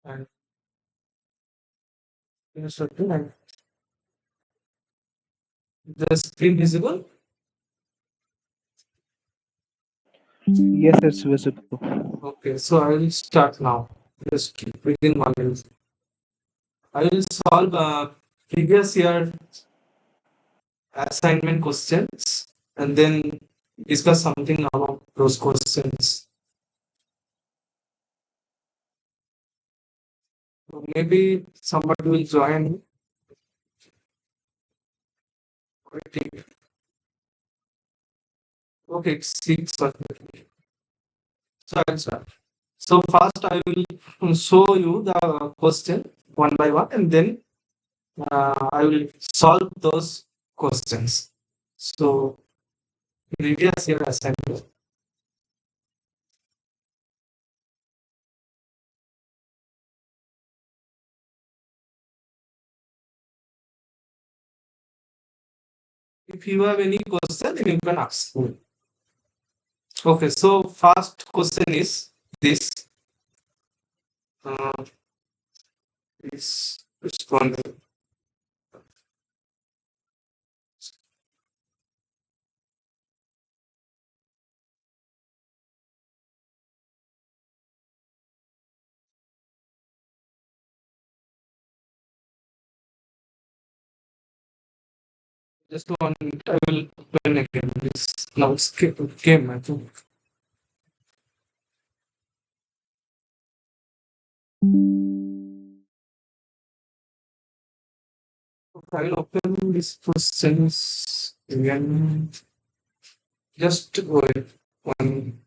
And and the screen visible? Yes, it's visible. Okay, so I will start now. Just within 1 minute. I will solve previous year assignment questions and then discuss something about those questions. So maybe somebody will join. Okay, okay, it's 6. So I'll start. So first I will show you the question one by one and then I will solve those questions. So previous year assignment. If you have any question, then you can ask me. Okay, so first question is this. Uh, is responding. Just 1 minute, I will open again this now game. I think. I will open this questions again. Just wait one.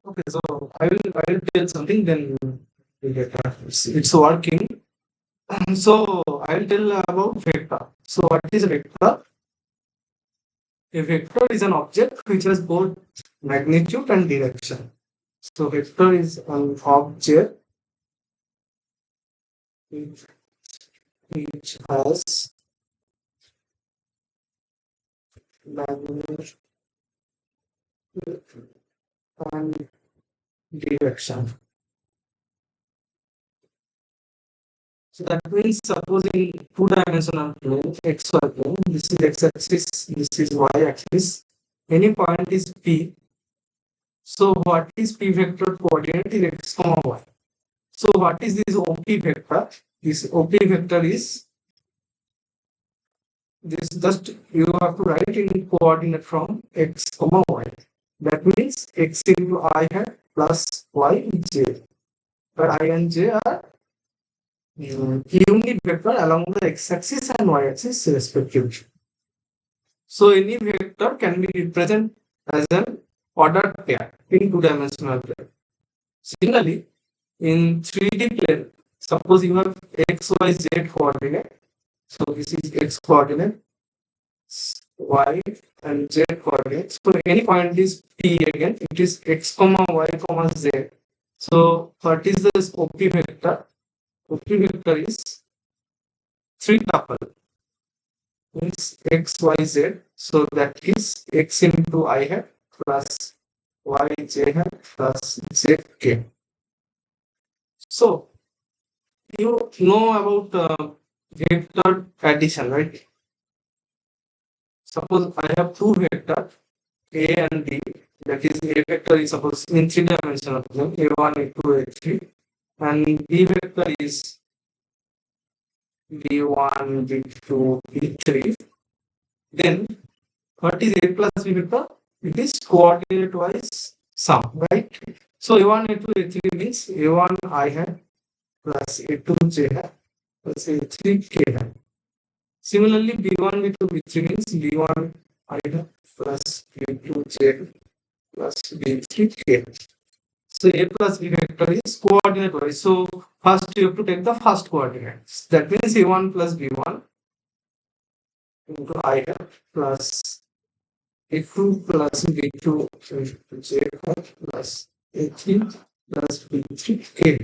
Okay, so I will tell something, then we get it's working. So I'll tell about vector. So what is a vector? A vector is an object which has both magnitude and direction. So vector is an object which has magnitude and direction. So that means supposing two-dimensional plane, xy plane, this is x-axis, this is y-axis, any point is P. So what is P vector coordinate is x, y. So what is this OP vector? This OP vector is this, just you have to write in coordinate from x, y. That means x into I hat plus y j. But I and j are unit vector along the x-axis and y-axis respectively. So any vector can be represented as an ordered pair in two-dimensional plane. Similarly, in 3D plane, suppose you have x, y, z coordinate. So this is x coordinate, y and z coordinate. So any point is P again, it is x comma y comma z. So what is the OP vector? OP vector is 3 tuple means x, y, z. So that is x into I hat plus y j hat plus z k. So you know about vector addition, right? Suppose I have two vectors A and B. That is, A vector is suppose in 3-dimensional plane A1, A2, A3, and B vector is B1, B2, B3. Then what is A plus B vector? It is coordinate wise sum, right? So A1, A2, A3 means A1 I hat plus A2 J hat plus A3 K hat. Similarly, B1, B2, B3 means B1 I hat plus B2 J plus B3 K. So A plus B vector is coordinate wise. So First, you have to take the first coordinates. That means a1 plus b1 into ir plus a2 plus b2 into j5 plus a3 plus b3 a.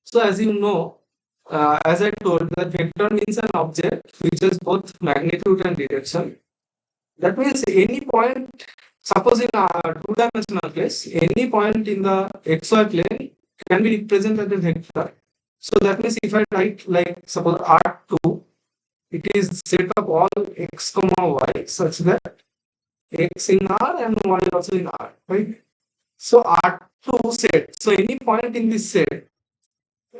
So as you know, as I told, that vector means an object which has both magnitude and direction. That means any point, suppose in a two-dimensional case, any point in the xy plane can be represented as a vector. So that means if I write like suppose R2, it is set of all x comma y such that x in R and y also in R, right? So R2 set. So any point in this set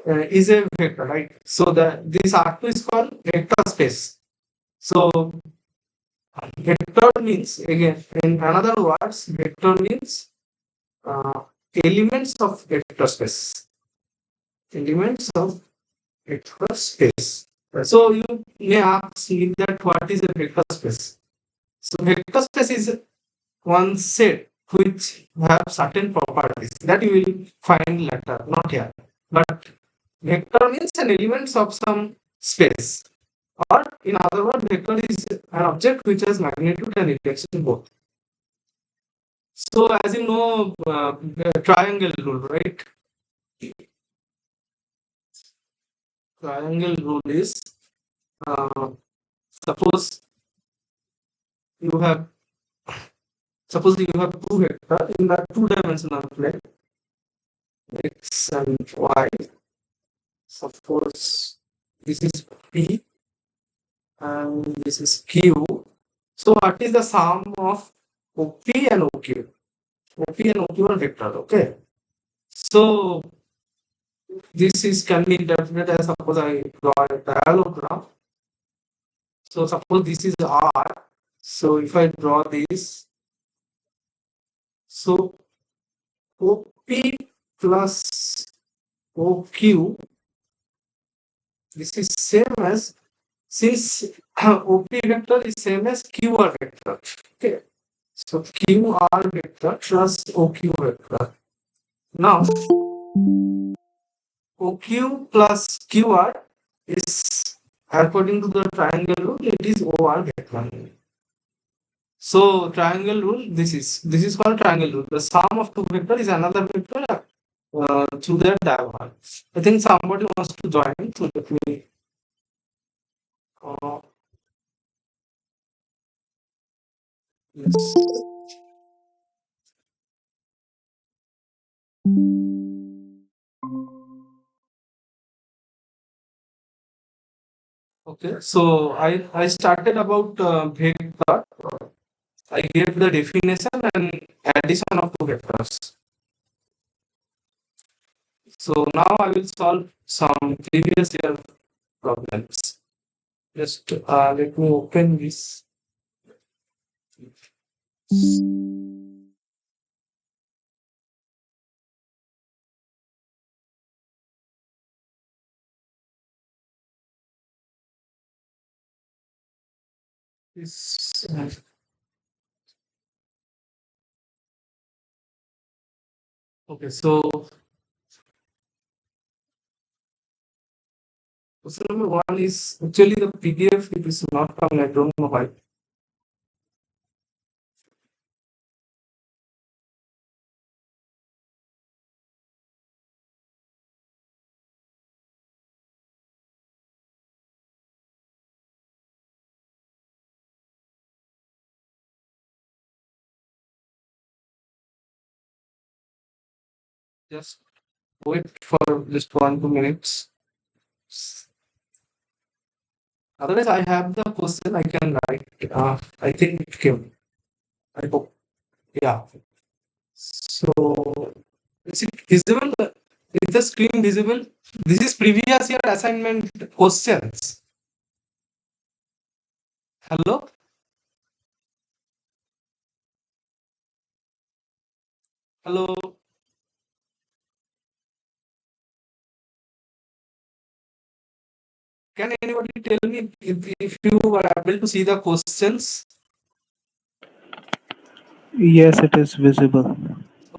is a vector, right? So this R2 is called vector space. So vector means, again, in another words, vector means elements of vector space. Elements of vector space. So you may ask me that what is a vector space? So vector space is one set which have certain properties that you will find later, not here. But vector means an element of some space. Or in other words, vector is an object which has magnitude and direction both. So as you know, the triangle rule, right? Triangle rule is, suppose you have two vector in the two-dimensional plane, x and y. Suppose this is P and this is Q. So what is the sum of OP and OQ? OP and OQ are vector, okay? So this is can be interpreted as, suppose I draw a parallelogram. So suppose this is R. So if I draw this, so OP plus OQ, this is same as, since OP vector is same as QR vector. Okay. So QR vector plus OQ vector. Now OQ plus QR is, according to the triangle rule, it is OR vector. So triangle rule, this is called triangle rule. The sum of two vector is another vector through their diagonal. I think somebody wants to join, so let me. Yes. Okay, so I started about vector. I gave the definition and addition of two vectors. So now I will solve some previous year problems. Just let me open this. This okay, so question number 1 is actually the PDF. It is not coming. I don't know why. Just wait for just 1-2 minutes. Otherwise, I have the question I can write. I think it came. I hope. Yeah. So, is it visible? Is the screen visible? This is previous year assignment questions. Hello? Hello? Can anybody tell me if you were able to see the questions? Yes, it is visible.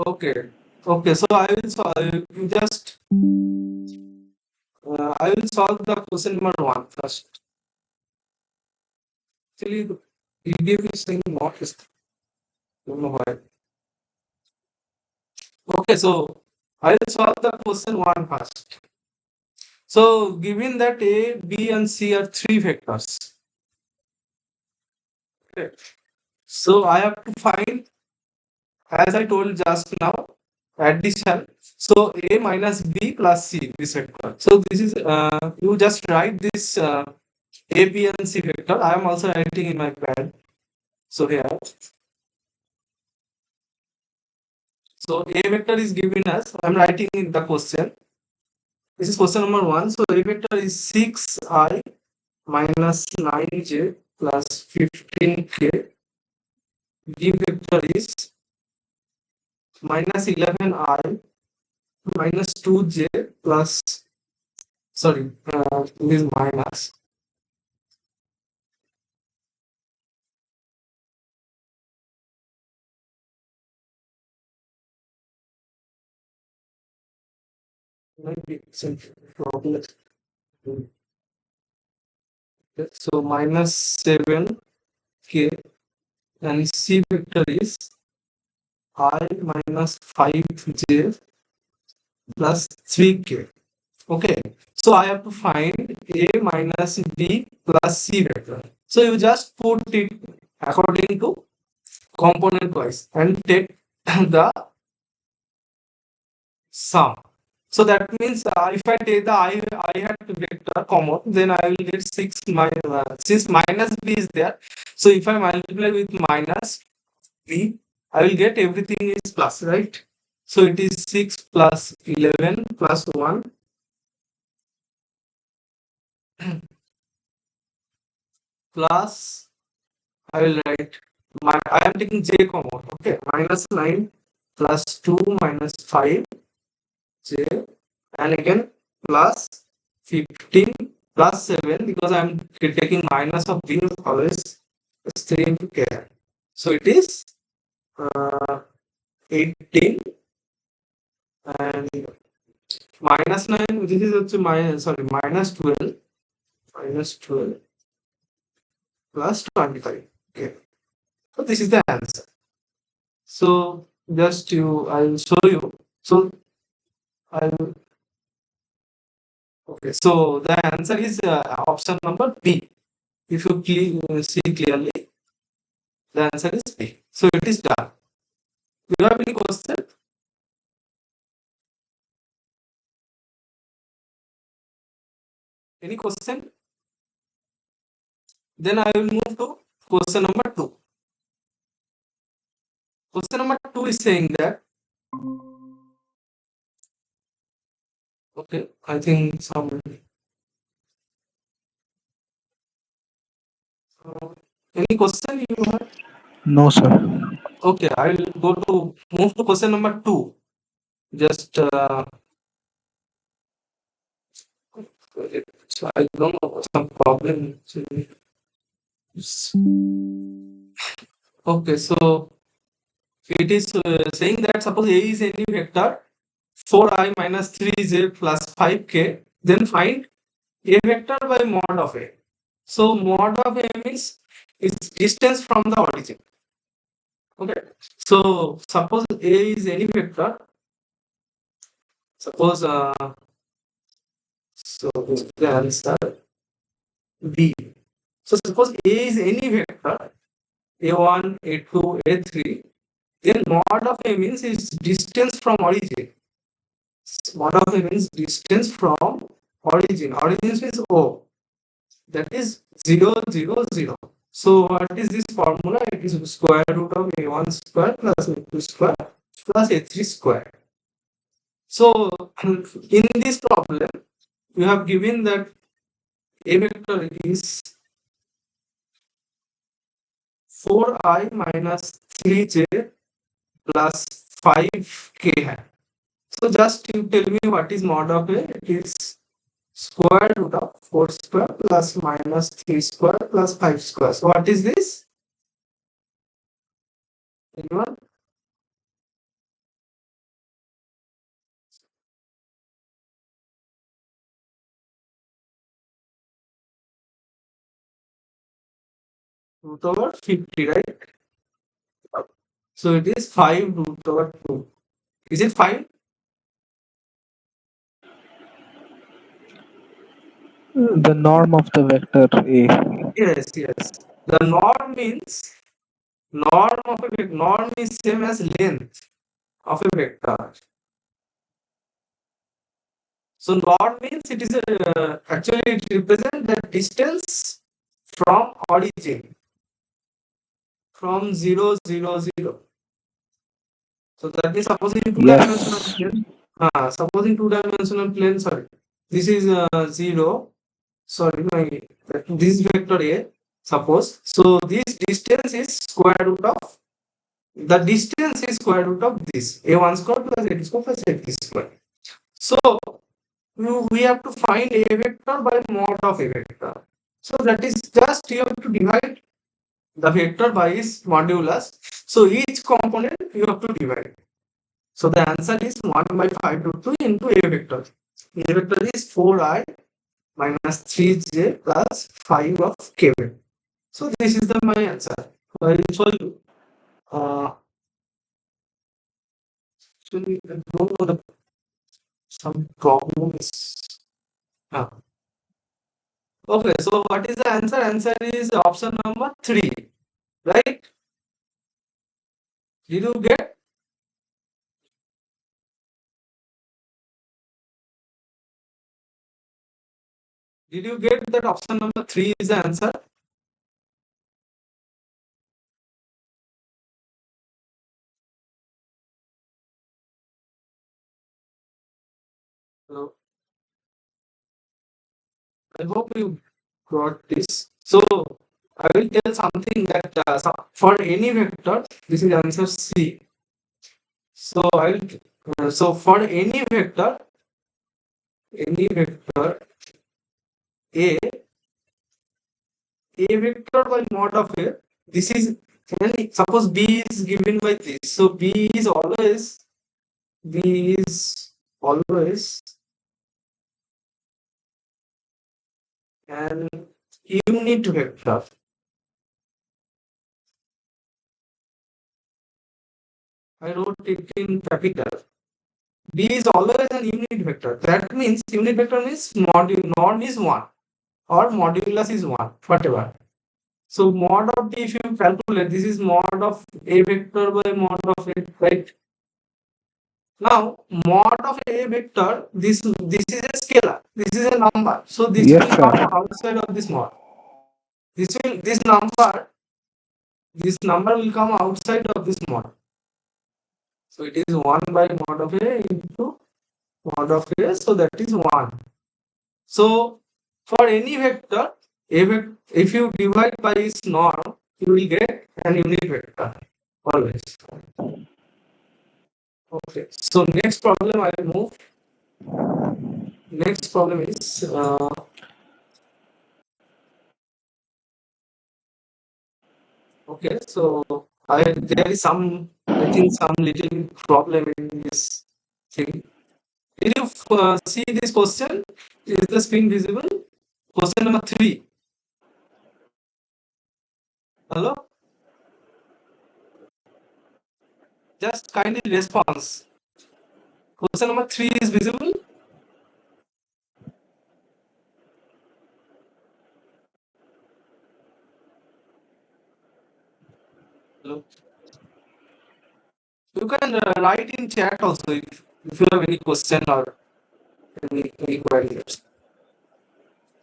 Okay. Okay, so I will solve. You just I will solve the question number one first. Actually, the PDF is saying not this. Don't know why. Okay, so I will solve the question one first. So given that A, B, and C are three vectors. Okay. So I have to find, as I told just now, addition. So A minus B plus C, this vector. So this is you just write this A, B, and C vector. I am also writing in my pad. So here, so A vector is given as, I am writing in the question. This is question number one. So A vector is 6I minus 9j plus 15k. B vector is minus 11I minus 2j plus, sorry, this is minus. Maybe it's a problem. So minus 7k, and C vector is I minus 5j plus 3k. Okay, so I have to find A minus B plus C vector. So you just put it according to component wise and take the sum. So that means if I take the I had vector common, then I will get 6 minus, since minus B is there. So if I multiply with minus B, I will get everything is plus, right? So it is 6 plus 11 plus 1 plus, I will write, I am taking j common, okay, minus 9 plus 2 minus 5 j, and again plus 15 plus 7, because I am taking minus of b always, is 3 into k. So it is 18 and minus 9, this is also minus, sorry, minus 12 plus 25. Okay, so this is the answer. So just I will show you. So I'll, okay, so the answer is option number B. If you see clearly, the answer is B. So it is done. Do you have any question? Any question? Then I will move to question number 2. Question number 2 is saying that, okay, I think some, any question you have? No, sir. Okay, I will move to question number 2. Just so I don't know some problem. Okay, so it is saying that suppose A is any vector 4I minus 3j plus 5k, then find A vector by mod of A. So mod of A means its distance from the origin. Okay, so suppose A is any vector, suppose so the answer B. So suppose A is any vector A1, A2, A3, then mod of A means its distance from origin. Mod of A means distance from origin. Origin means O. That is 0, 0, 0. So what is this formula? It is square root of A1 square plus A2 square plus A3 square. So in this problem, you have given that A vector is 4I minus 3j plus 5k. So just you tell me what is mod of A. It is square root of 4 square plus minus 3 square plus 5 square. So what is this? Anyone? root over 50, right? So it is 5 root over 2. Is it 5? The norm of the vector A. Yes, yes. The norm means norm of a vector. Norm is same as length of a vector. So norm means it is actually it represents the distance from origin from 0, 0, 0. So that means supposing two-dimensional Yes. plane. Supposing two-dimensional plane. Sorry, this is 0. Sorry, this vector A. Suppose so this distance is square root of the distance is square root of this a1 square plus a2 square plus a3 square. So we have to find a vector by mod of a vector. So that is just you have to divide the vector by its modulus. So each component you have to divide. So the answer is 1 by 5 root 2 into a vector. A vector is 4i minus 3j plus 5 of k. So this is the my answer. I will show you. Actually, I don't know the some problems. Okay, so what is the answer? Answer is option number 3, right? Did you get? Did you get that option number 3 is the answer? Hello. I hope you got this. So I will tell something that for any vector, this is answer C. So I will. So for any vector A, A vector by mod of A. This is and suppose B is given by this. So B is always an unit vector. I wrote it in capital. B is always an unit vector. That means unit vector means norm is 1 or modulus is 1, whatever. So mod of B, if you calculate, this is mod of A vector by mod of A, right? Now, mod of A vector, this is a scalar, this is a number. So this Yes, will sir. come outside of this mod. This number will come outside of this mod. So it is 1 by mod of A into mod of A, so that is 1. So for any vector, if you divide by its norm, you will get an unit vector always. Okay, so next problem I will move. Next problem is okay. So there is I think some little problem in this thing. Did you see this question? Is the screen visible? Question number 3. Hello? Just kindly response. Question number 3 is visible? Hello? You can write in chat also if you have any question or any queries.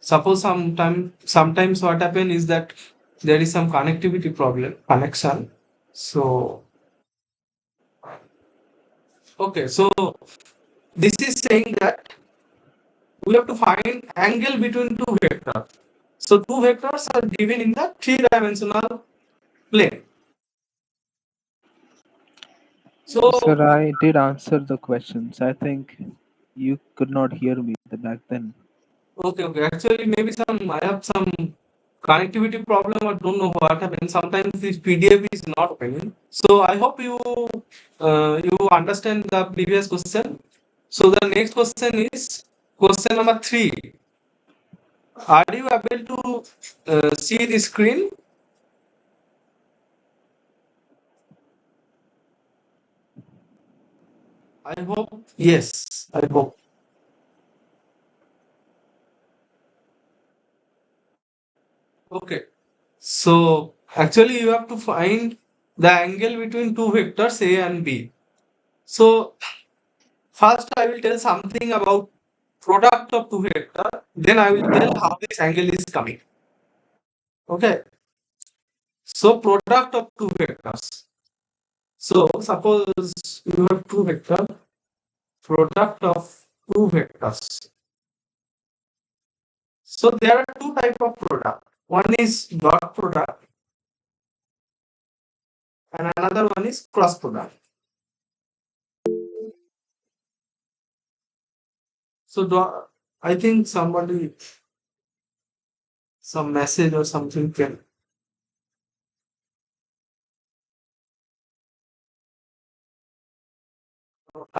Suppose sometimes what happen is that there is some connectivity problem, connection. So okay, so this is saying that we have to find angle between two vectors. So two vectors are given in the three-dimensional plane. So Sir, I did answer the questions. I think you could not hear me back then. okay. Actually, maybe I have some connectivity problem. I don't know what happened. Sometimes this PDF is not opening. So I hope you understand the previous question. So the next question is question number 3. Are you able to see the screen? I hope yes. I hope. Okay. So actually you have to find the angle between two vectors A and B. So first I will tell something about product of two vector. Then I will tell how this angle is coming. Okay. So product of two vectors. So suppose you have two vector, product of two vectors. So there are two type of product. One is dot product and another one is cross product. So I think somebody some message or something can.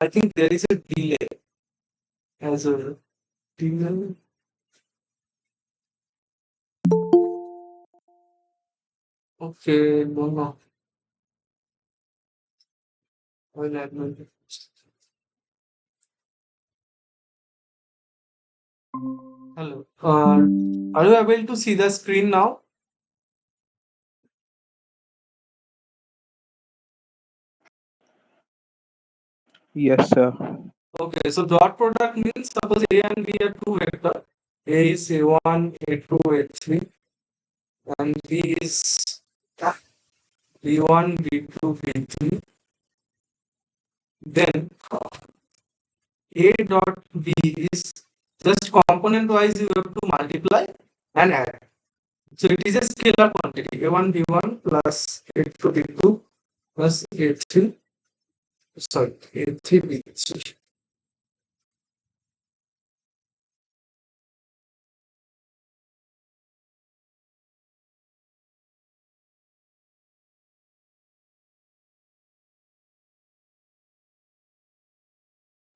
I think there is a delay as a delay. Okay, no. Well, hello. Are you able to see the screen now? Yes, sir. Okay, so dot product means suppose A and B are two vector. A is A1, A2, A3, and B is B1, B2, B3. Then A dot B is just component wise you have to multiply and add. So it is a scalar quantity A1 B1 plus A2 B2 plus A3 A3 B3.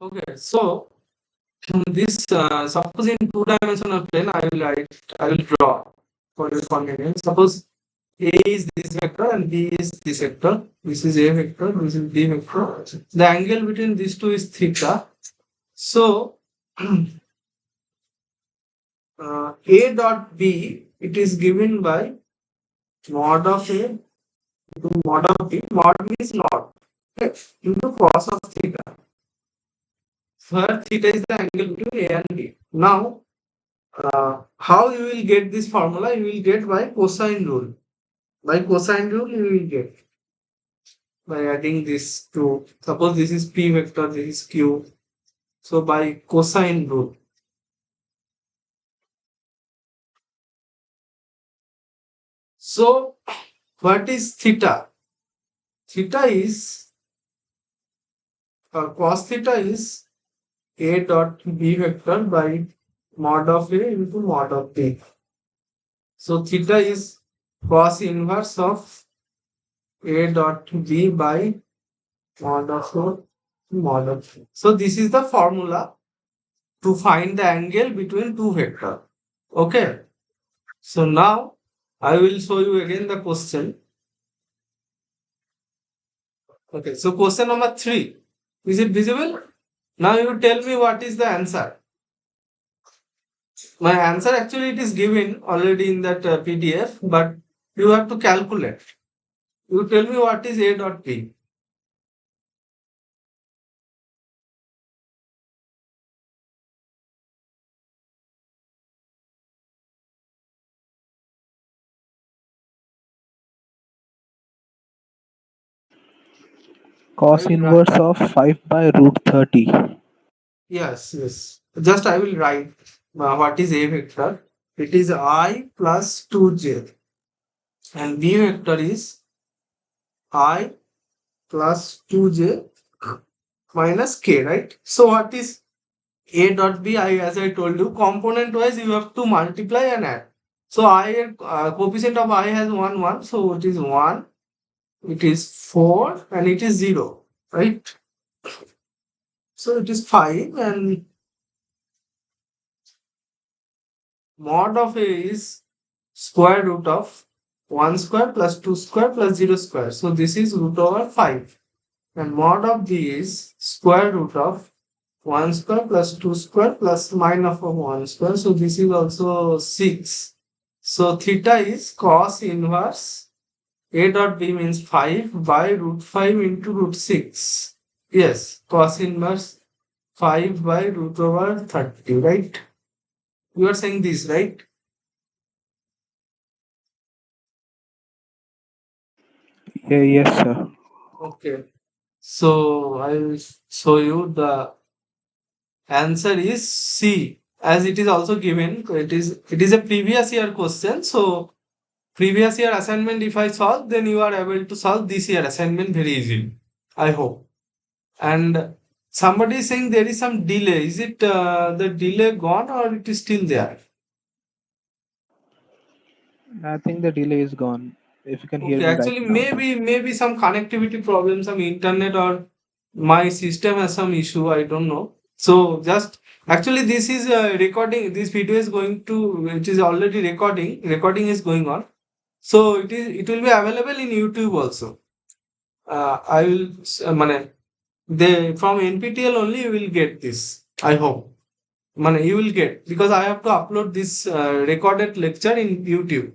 Okay, so this suppose in two-dimensional plane I will draw for your convenience. Suppose A is this vector and B is this vector. This is A vector, this is B vector. The angle between these two is theta. So A dot B, it is given by mod of A into mod of B. Mod means not, okay, into cos of theta. Where theta is the angle between A and B. Now, how you will get this formula? You will get by cosine rule. By cosine rule, you will get by adding this to, suppose this is P vector, this is Q. So by cosine rule. So what is theta? Theta is cos theta is A dot B vector by mod of A into mod of B. So theta is cos inverse of A dot B by mod of A mod of B. So this is the formula to find the angle between two vectors. Okay. So now I will show you again the question. Okay. So question number 3. Is it visible? Now you tell me what is the answer. My answer actually it is given already in that PDF, but you have to calculate. You tell me what is A dot B. I Cos will write. inverse of 5 by root 30. Yes. Just I will write what is A vector. It is I plus 2j and B vector is I plus 2j minus k, right? So what is A dot B? As I told you, component wise you have to multiply and add. So I coefficient of I has 1, so it is 1, it is 4 and it is 0, right? So it is 5 and mod of A is square root of 1 square plus 2 square plus 0 square. So this is root over 5. and mod of B is square root of 1 square plus 2 square plus minus of 1 square. So this is also 6. So theta is cos inverse A dot B means 5 by root 5 into root 6. Yes, cos inverse 5 by root over 30, right? You are saying this, right? Yeah, yes, sir. Okay. So I will show you the answer is C. As it is also given, it is a previous year question. So previous year assignment if I solve, then you are able to solve this year assignment very easily. I hope. And somebody is saying there is some delay. Is it the delay gone or it is still there? I think the delay is gone. If you can hear Okay, me right actually now. maybe some connectivity problem, some internet or my system has some issue. I don't know. So just actually this is recording. This video is going to, which is already recording. Recording is going on. So it will be available in YouTube also. I will they from NPTEL only you will get this. I hope. You will get because I have to upload this recorded lecture in YouTube.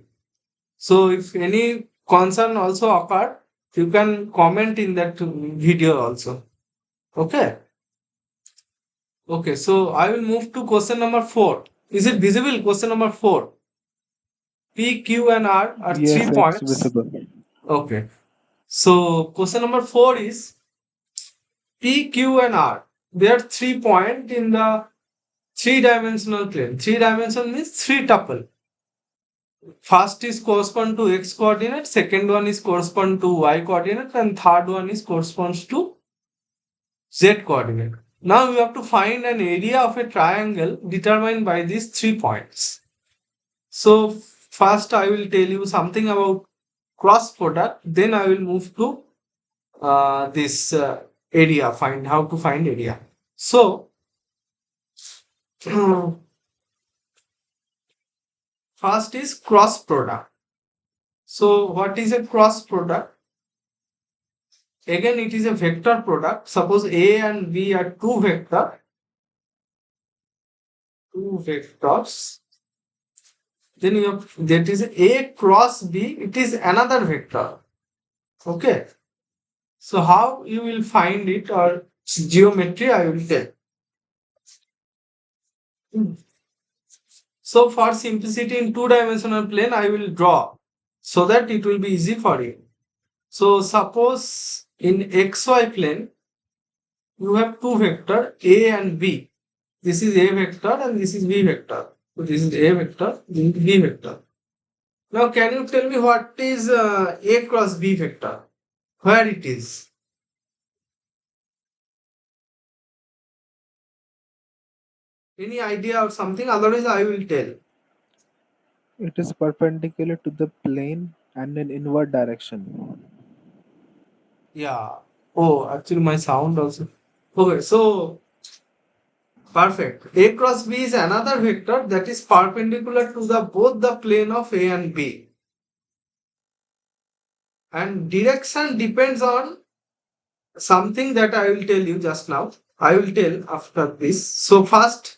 So if any concern also occur, you can comment in that video also. Okay. Okay. So I will move to question number 4. Is it visible? Question number 4. P, Q, and R are Yes, 3 points. visible. Okay. So question number 4 is P, Q, and R. They are 3 points in the three-dimensional plane. Three-dimensional means three tuple. First is correspond to x coordinate, second one is correspond to y coordinate, and third one is corresponds to z coordinate. Now we have to find an area of a triangle determined by these 3 points. So first I will tell you something about cross product, then I will move to this area, find how to find area. So first is cross product. So what is a cross product? Again, it is a vector product. Suppose A and B are two vectors. Then you have that is A cross B. It is another vector. Okay. So how you will find it or geometry I will tell. So for simplicity in two-dimensional plane I will draw so that it will be easy for you. So suppose in XY plane you have two vector A and B. This is A vector and this is B vector. So this is A vector, this is B vector. Now can you tell me what is A cross B vector? Where it is? Any idea or something? Otherwise I will tell. It is perpendicular to the plane and in inward direction. Yeah. Oh, actually my sound also. Okay, so perfect. A cross B is another vector that is perpendicular to the both the plane of A and B. And direction depends on something that I will tell you just now. I will tell after this. So first,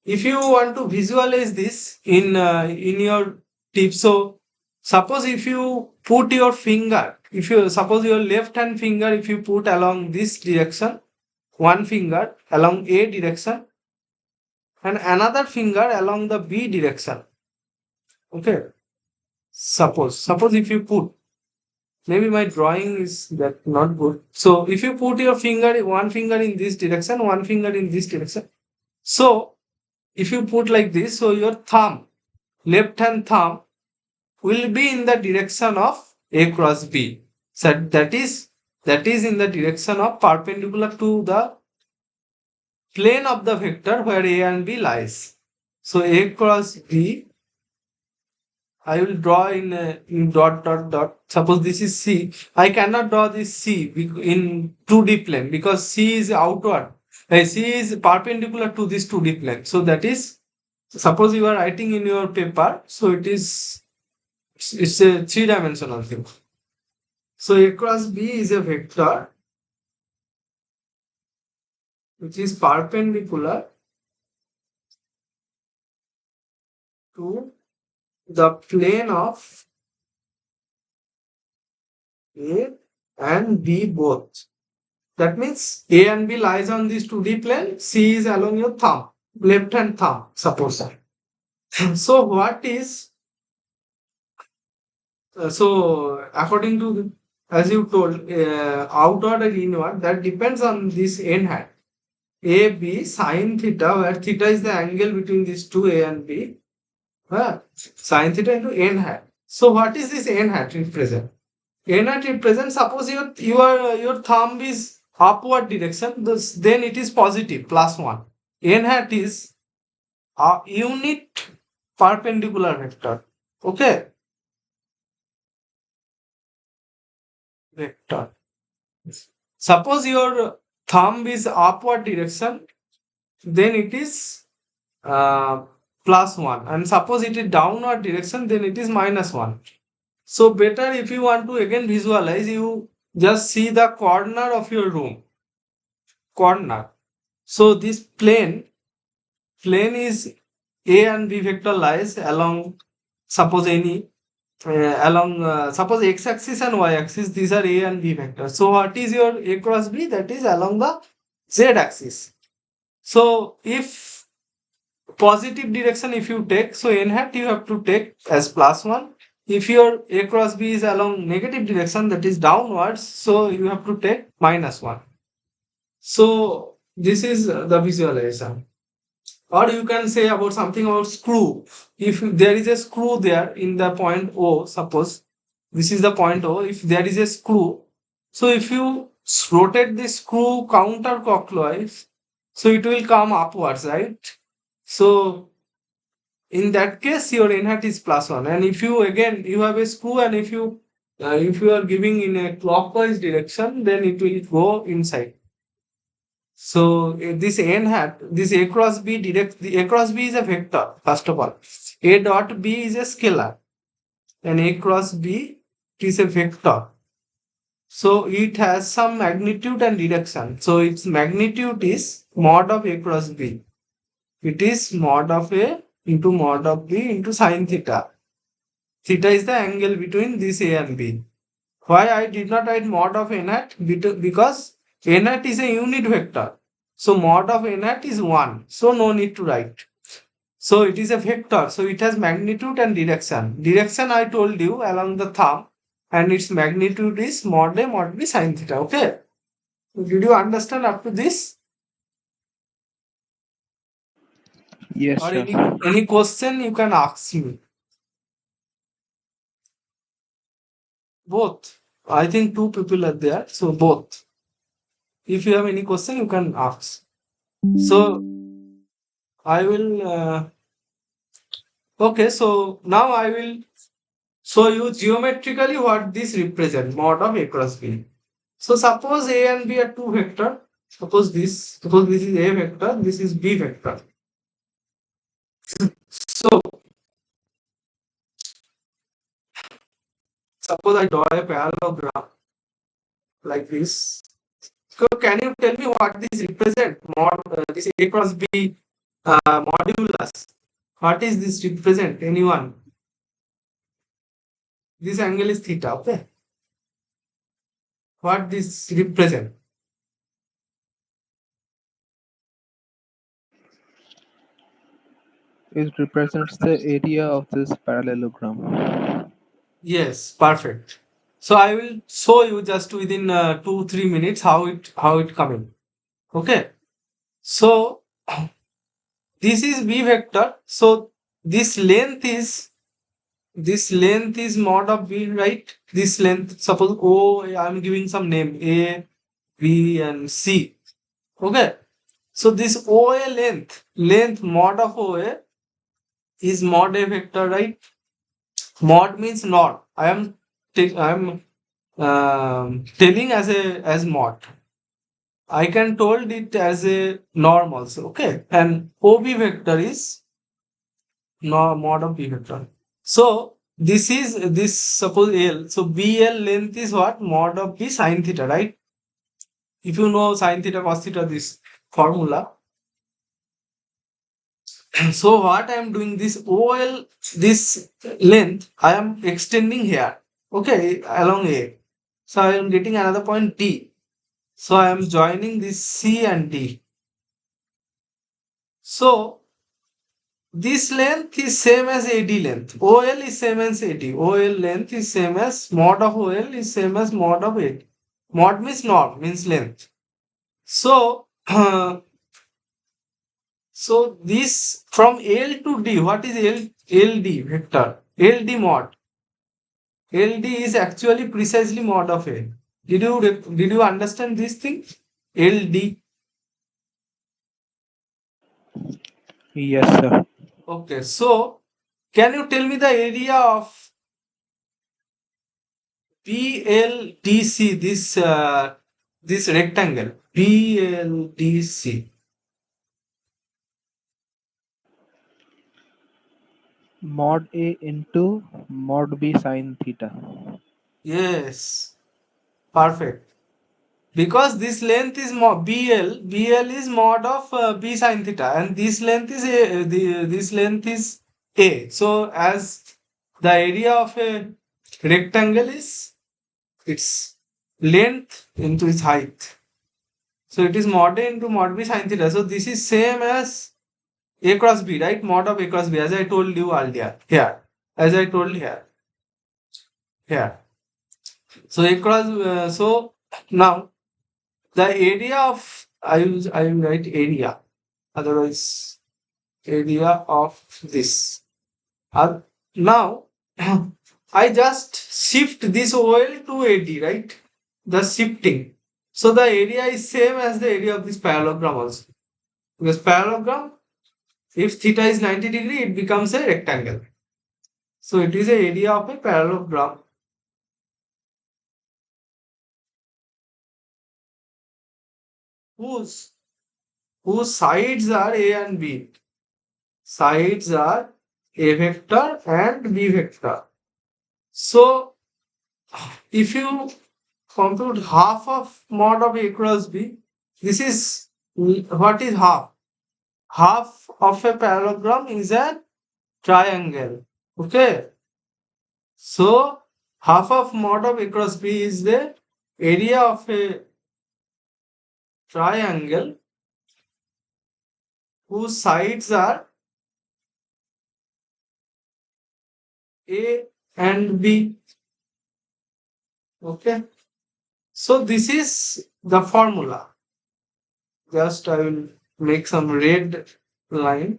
if you want to visualize this in your tip, so suppose if you put your finger, if you suppose your left hand finger, if you put along this direction, one finger along A direction, and another finger along the B direction. Okay. Suppose if you put, maybe my drawing is that not good. So if you put your finger, one finger in this direction, one finger in this direction. So if you put like this, so your thumb, left hand thumb will be in the direction of A cross B. So that is in the direction of perpendicular to the plane of the vector where A and B lies. So A cross B I will draw in dot dot dot. Suppose this is C. I cannot draw this C in 2D plane because C is outward. C is perpendicular to this 2D plane. So that is, suppose you are writing in your paper. So it's a three-dimensional thing. So A cross B is a vector which is perpendicular to the plane of A and B both. That means A and B lies on this 2D plane, C is along your thumb, left hand thumb, suppose. So what is, so according to, as you told, outward and inward, that depends on this n hat. A, B, sine theta, where theta is the angle between these two A and B, sine theta into n hat. So what is this n hat represent? N hat represents, suppose your thumb is upward direction, then it is positive, +1. N hat is a unit perpendicular vector. Okay? Vector. Suppose your thumb is upward direction, then it is +1. And suppose it is downward direction, then it is -1. So better if you want to again visualize, you just see the corner of your room. Corner. So this plane is A and B vector lies along, suppose any, suppose x-axis and y-axis, these are A and B vectors. So what is your A cross B? That is along the z-axis. So if positive direction if you take, so n hat you have to take as +1. If your A cross B is along negative direction, that is downwards, so you have to take -1. So this is the visualization. Or you can say about something about screw. If there is a screw there in the point O, suppose this is the point O, if there is a screw, so if you rotate the screw counterclockwise, so it will come upwards, right? So in that case, your n hat is +1. And if you again you have a screw, and if you are giving in a clockwise direction, then it will go inside. So this n hat, this A cross B the A cross B is a vector, first of all. A dot B is a scalar, and A cross B is a vector. So it has some magnitude and direction. So its magnitude is mod of A cross B. It is mod of A into mod of B into sine theta. Theta is the angle between this A and B. Why I did not write mod of n hat? Because n hat is a unit vector. So mod of n hat is 1. So no need to write. So it is a vector. So it has magnitude and direction. Direction I told you along the thumb, and its magnitude is mod A mod B sine theta. Okay. Did you understand up to this? Yes, Or sir. any question you can ask me. Both. I think two people are there. So both. If you have any question, you can ask. So I will. Okay, so now I will show you geometrically what this represents, mod of A cross B. So suppose A and B are two vector. Suppose this is A vector, this is B vector. So suppose I draw a parallelogram like this. So can you tell me what this represent? This A cross B modulus. What is this represent? Anyone? This angle is theta. Okay. What this represent? It represents the area of this parallelogram. Yes, perfect. So I will show you just within 2-3 minutes how it coming. Okay. So this is B vector. So this length is mod of B, right? This length, suppose O, I am giving some name A, B, and C. Okay. So this OA length mod of OA is mod A vector, right? Mod means not. I am telling as mod. I can told it as a norm also. Okay, and OB vector is mod of B vector. So this suppose L. So BL length is what? Mod of B sine theta, right? If you know sine theta cos theta, this formula. So what I am doing, this OL, this length I am extending here, okay, along A. So I am getting another point D. So I am joining this C and D. So this length is same as AD length. OL is same as AD. OL length is same as mod of OL is same as mod of AD. Mod means norm, means length. So so this from L to D, what is LD vector? LD mod. LD is actually precisely mod of A. Did you understand this thing? LD. Yes, sir. Okay, so can you tell me the area of BLDC, this rectangle? BLDC. Mod A into mod B sine theta. Yes, perfect. Because this length is BL is mod of B sine theta, and this length is this length is A. So as the area of a rectangle is its length into its height. So it is mod A into mod B sine theta. So this is same as A cross B, right? Mod of A cross B, as I told you earlier. Here, as I told here, here. So A cross. So now the area of I will write area. Otherwise, area of this. Now I just shift this OL to AD, right? The shifting. So the area is same as the area of this parallelogram also. Because parallelogram, if theta is 90 degree, it becomes a rectangle. So it is a area of a parallelogram whose whose sides are A and B. Sides are A vector and B vector. So if you compute half of mod of A cross B, this is what is half? Half of a parallelogram is a triangle. Okay. So half of mod of A cross B is the area of a triangle whose sides are A and B. Okay. So this is the formula. Just I will make some red line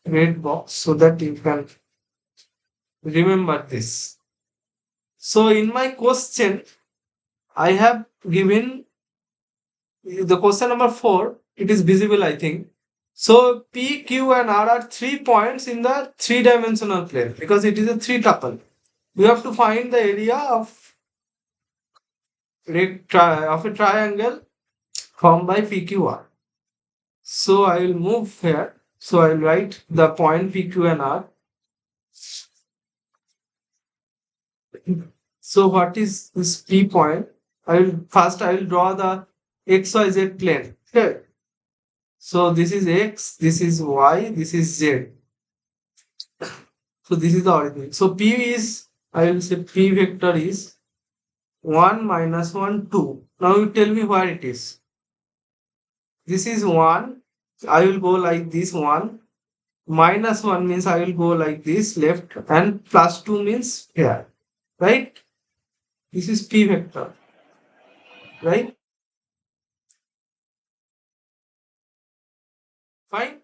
red box, so that you can remember this. So in my question, I have given the question number 4. It is visible, I think. So P, Q, and R are 3 points in the 3-dimensional plane because it is a 3 tuple. We have to find the area of a triangle formed by PQR. So I will move here. So I will write the point PQ and R. So what is this P point? I will draw the XYZ plane. Okay. So this is X, this is Y, this is Z. So this is the origin. So P is, I will say P vector is 1 minus 1, 2. Now you tell me where it is. This is 1. I will go like this 1. Minus 1 means I will go like this left, and plus 2 means here. Right? This is P vector. Right? Fine.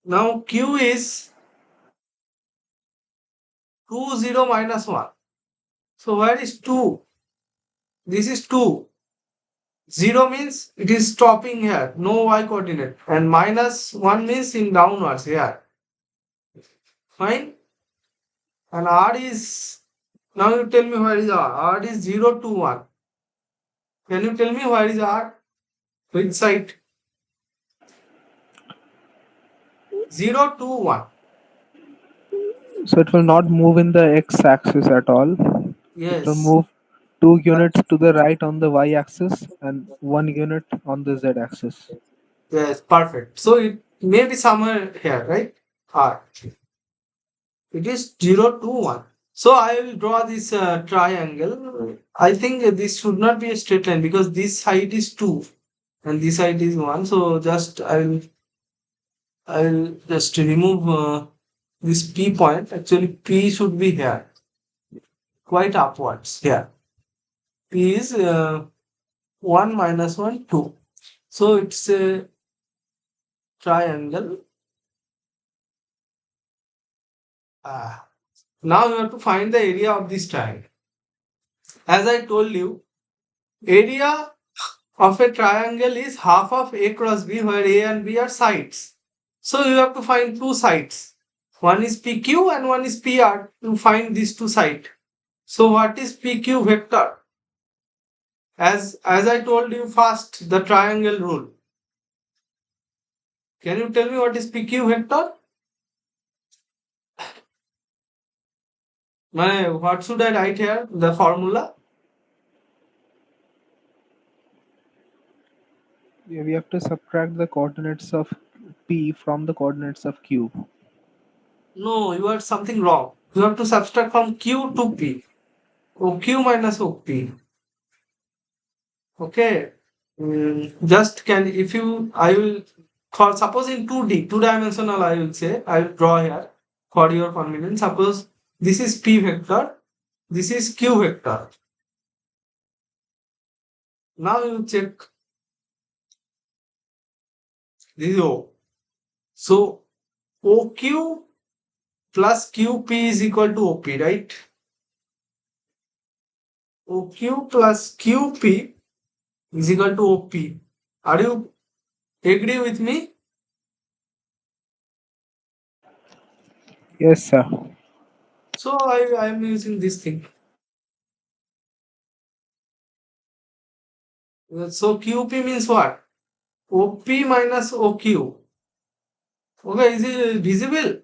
Now Q is 2, 0, minus 1. So where is 2? This is 2. 0 means it is stopping here, no y coordinate, and minus 1 means in downwards here. Fine. And R is, now you tell me where is R. R is 0 to 1. Can you tell me where is R? Which side? 0 to 1. So it will not move in the x-axis at all. It will Yes. move 2 units to the right on the y-axis and 1 unit on the z-axis. Yes, perfect. So it may be somewhere here, right? R. It is 0, 2, 1. So I will draw this triangle. I think this should not be a straight line because this height is 2 and this height is 1. So just I'll just remove this P point. Actually, P should be here, quite upwards here. P is 1 minus 1, 2. So it's a triangle. Now you have to find the area of this triangle. As I told you, area of a triangle is half of A cross B, where A and B are sides. So you have to find two sides. One is PQ and one is PR to find these two sides. So what is PQ vector? As I told you first, the triangle rule. Can you tell me what is PQ vector? What should I write here? The formula? Yeah, we have to subtract the coordinates of P from the coordinates of Q. No, you are something wrong. You have to subtract from Q to P. OQ minus OP. Okay. Just can, if you, I will, for suppose in 2D, two dimensional, I will say, I will draw here for your convenience. Suppose this is P vector, this is Q vector. Now you check, this is O. So OQ plus QP is equal to OP, right? OQ plus QP is equal to OP. Are you agree with me? Yes, sir. So I am using this thing. So QP means what? OP minus OQ. Okay, is it visible?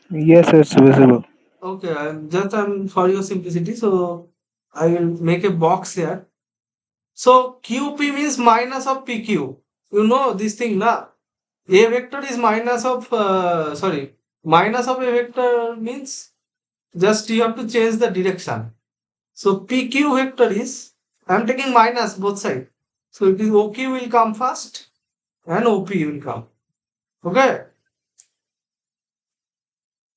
Yes, it's visible. Okay, I'm for your simplicity, so I will make a box here. So QP means minus of PQ. You know this thing, na? A vector is minus of minus of a vector means just you have to change the direction. So PQ vector is, I'm taking minus both sides. So it is OQ will come first and OP will come. Okay.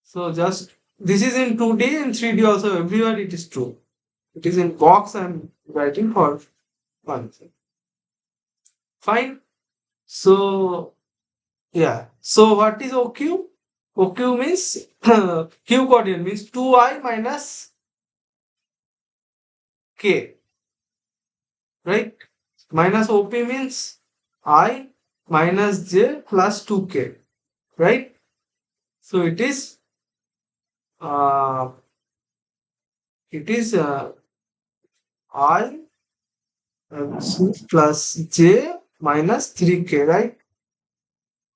So just this is in 2D and 3D also, everywhere it is true. It is in box I'm writing for one thing. Fine. So yeah. So what is OQ? OQ means Q coordinate means 2I minus K. Right? Minus OP means I minus J plus 2K. Right? So it is uh, I C plus J minus 3K, right?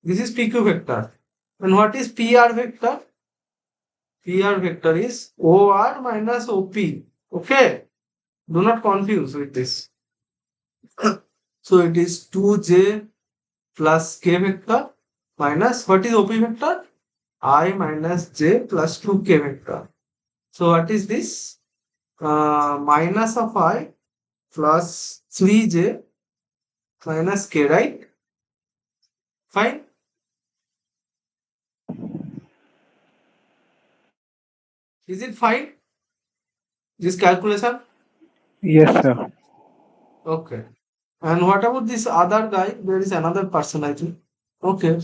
This is PQ vector. And what is PR vector? PR vector is OR minus OP. Okay? Do not confuse with this. So it is 2J plus K vector minus, what is OP vector? I minus J plus 2K vector. So what is this? Minus of I plus 3J minus K, right? Fine. Is it fine? This calculation? Yes, sir. Okay. And what about this other guy? There is another person, I think. Okay.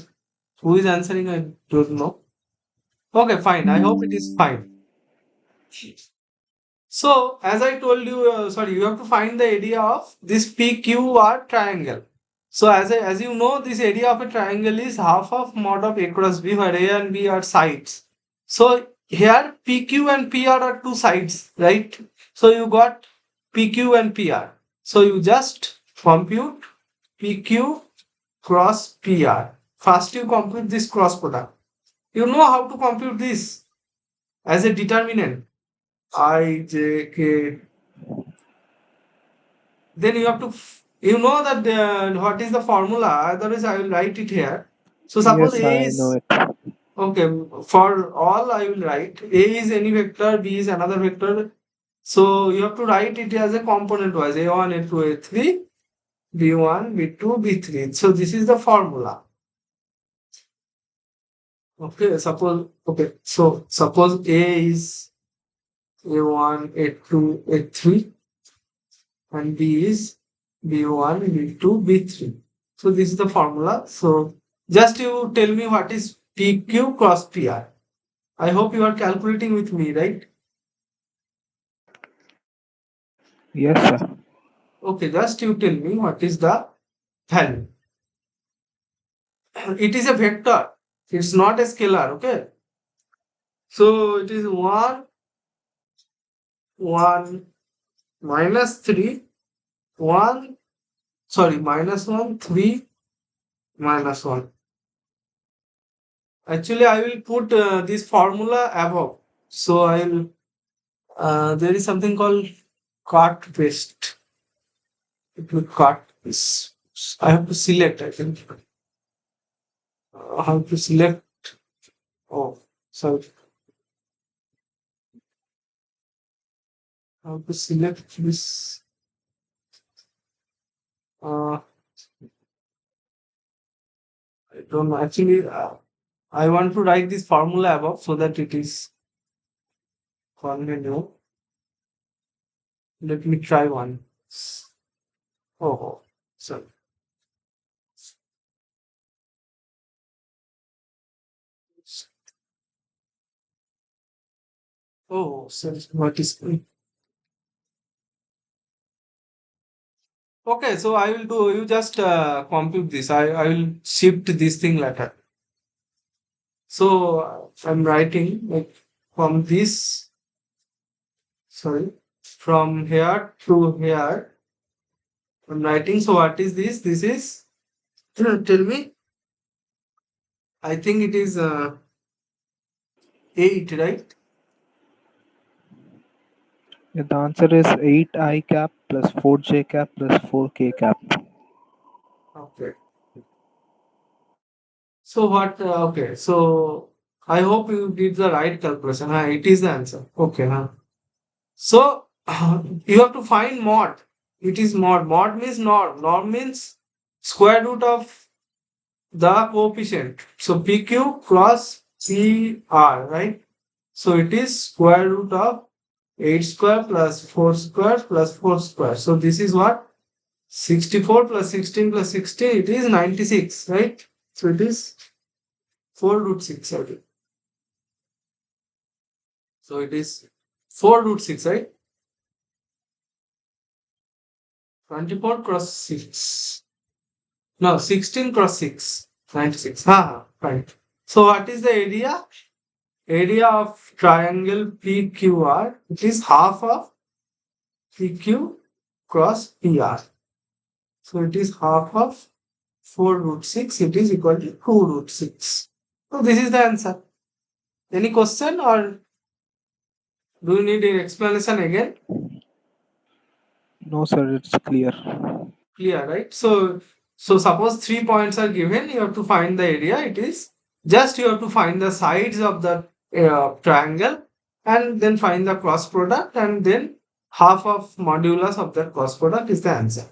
Who is answering? I don't know. Okay, fine. I hope it is fine. So, as I told you, you have to find the area of this PQR triangle. So, as you know, this area of a triangle is half of mod of A cross B, where A and B are sides. So, here PQ and PR are two sides, right? So, you got PQ and PR. So, you just compute PQ cross PR. First, you compute this cross product. You know how to compute this as a determinant. I, J, K. Then you have to, you know that what is the formula, otherwise I will write it here. So suppose Yes, A I know is, it. okay, for all I will write, A is any vector, B is another vector. So you have to write it as a component wise, A1, A2, A3, B1, B2, B3. So this is the formula. Okay, so suppose A is A1, A2, A3, and B is B1, B2, B3. So this is the formula. So just you tell me what is PQ cross PR. I hope you are calculating with me, right? Yes, sir. Okay, just you tell me what is the value. It is a vector. It's not a scalar, okay? So it is 1, 1, minus 3, 1, sorry, minus 1, 3, minus 1. Actually, I will put this formula above. So I will, there is something called cut paste. It will cut this. I have to select, I think. I have to select. Oh, sorry. I have to select this. Uh, I don't know. Actually, I want to write this formula above so that it is convenient. Let me try one. Oh, sorry. Oh, sorry. What is okay? So I will do. You just compute this. I will shift this thing later. So I'm writing like from this. Sorry, from here to here. I'm writing. So what is this? This is. Tell me. I think it is 8, right? Yeah, the answer is 8I cap plus 4J cap plus 4K cap. Okay. So what? Okay. So I hope you did the right calculation. It is the answer. Okay. So you have to find mod. It is mod. Mod means norm. Norm means square root of the coefficient. So PQ cross CR, right? So it is square root of 8 square plus 4 square plus 4 square. So this is what? 64 plus 16 plus 16. It is 96, right? So it is 4 root 6. Okay. So it is 4 root 6, right? 24 cross 6. No, 16 cross 6. 96. Right. So what is the area? Area of triangle PQR. It is half of PQ cross PR. So it is half of 4 root 6. It is equal to 2 root 6. So this is the answer. Any question or do you need an explanation again? No, sir, it's clear. Clear, right? So suppose 3 points are given, you have to find the area. It is just you have to find the sides of the triangle and then find the cross product and then half of modulus of that cross product is the answer.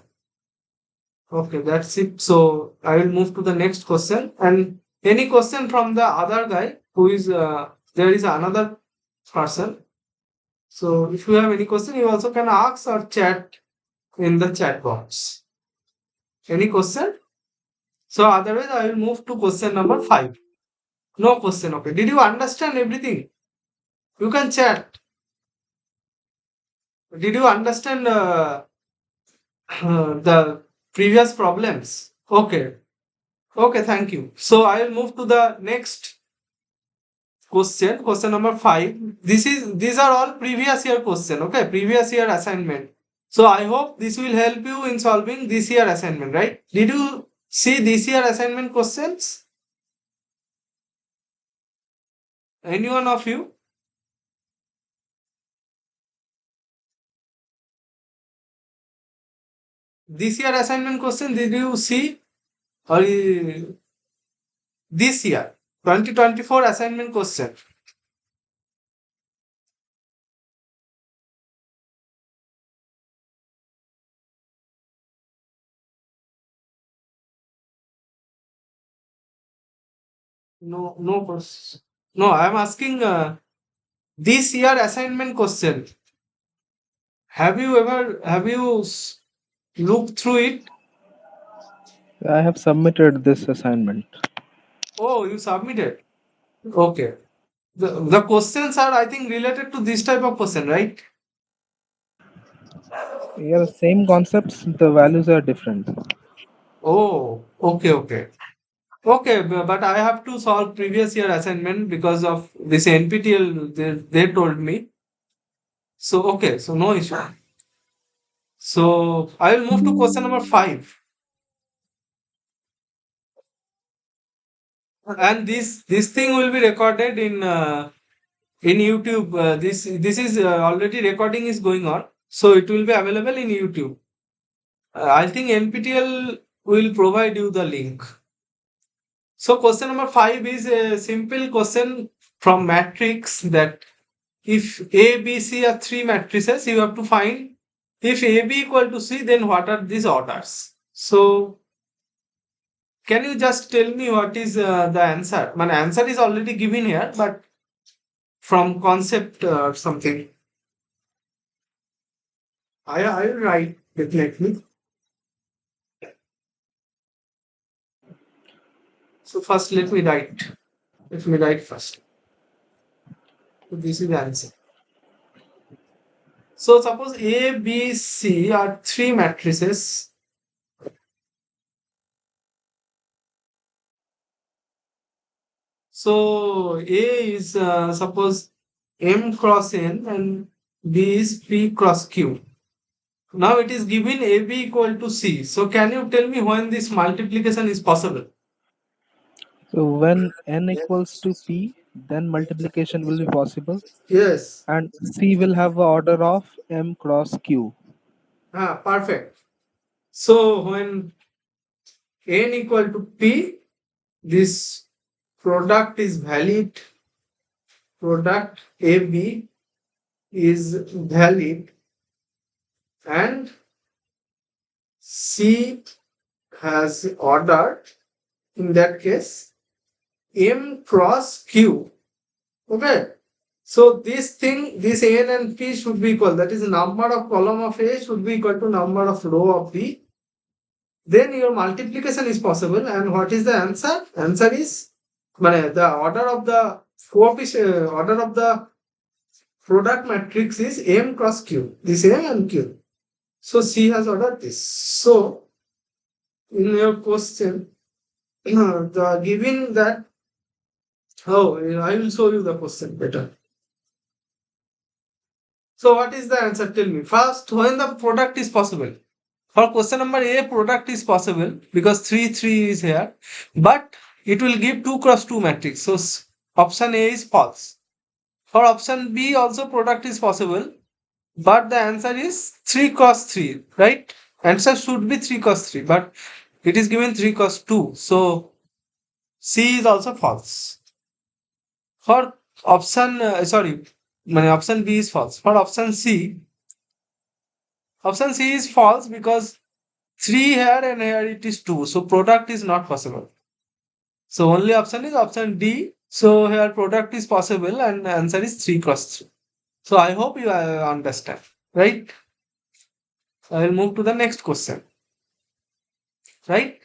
Okay, that's it. So I will move to the next question. And any question from the other guy who is there is another person. So if you have any question, you also can ask or chat in the chat box. Any question? So otherwise, I will move to question number 5. No question. Okay. Did you understand everything? You can chat. Did you understand the previous problems? Okay. Okay. Thank you. So I will move to the next question. Question number 5. These are all previous year question. Okay. Previous year assignment. So I hope this will help you in solving this year assignment. Right? Did you see this year assignment questions? Any one of you? This year assignment question, did you see? Or this year, 2024 assignment question? No, no question. No, I'm asking this year assignment question. Have you looked through it? I have submitted this assignment. Oh, you submitted. Okay. The questions are, I think, related to this type of question, right? Yeah, the same concepts, the values are different. Oh, okay, okay. Okay, but I have to solve previous year assignment because of this NPTEL, they told me. So, okay, so no issue. So, I will move to question number 5. And this thing will be recorded in YouTube. This is already recording is going on. So, it will be available in YouTube. I think NPTEL will provide you the link. So, question number 5 is a simple question from matrix that if A, B, C are three matrices, you have to find if A, B equal to C, then what are these orders? So, can you just tell me what is the answer? My answer is already given here, but from concept or something. I will write definitely. So first let me write. Let me write first. So this is the answer. So suppose A, B, C are three matrices. So A is suppose M cross N and B is P cross Q. Now it is given AB equal to C. So can you tell me when this multiplication is possible? So when n equals to p, then multiplication will be possible, Yes. and C will have a order of m cross q. Perfect. So when N equal to P, this product is valid. Product AB is valid and C has order in that case M cross Q. Okay. So this thing, this N and P should be equal. That is number of column of A should be equal to number of row of B. Then your multiplication is possible. And what is the answer? Answer is the order of the product matrix is M cross Q. This M and Q. So C has ordered this. So in your question, the given that I will show you the question better. So what is the answer? Tell me. First, when the product is possible. For question number A, product is possible because 3, 3 is here. But it will give 2 cross 2 matrix. So option A is false. For option B, also product is possible. But the answer is 3 cross 3, right? Answer should be 3 cross 3. But it is given 3 cross 2. So C is also false. For option B is false. For option C is false because 3 here and here it is 2. So product is not possible. So only option is option D. So here product is possible and the answer is 3 cross 3. So I hope you understand, right? I will move to the next question, right?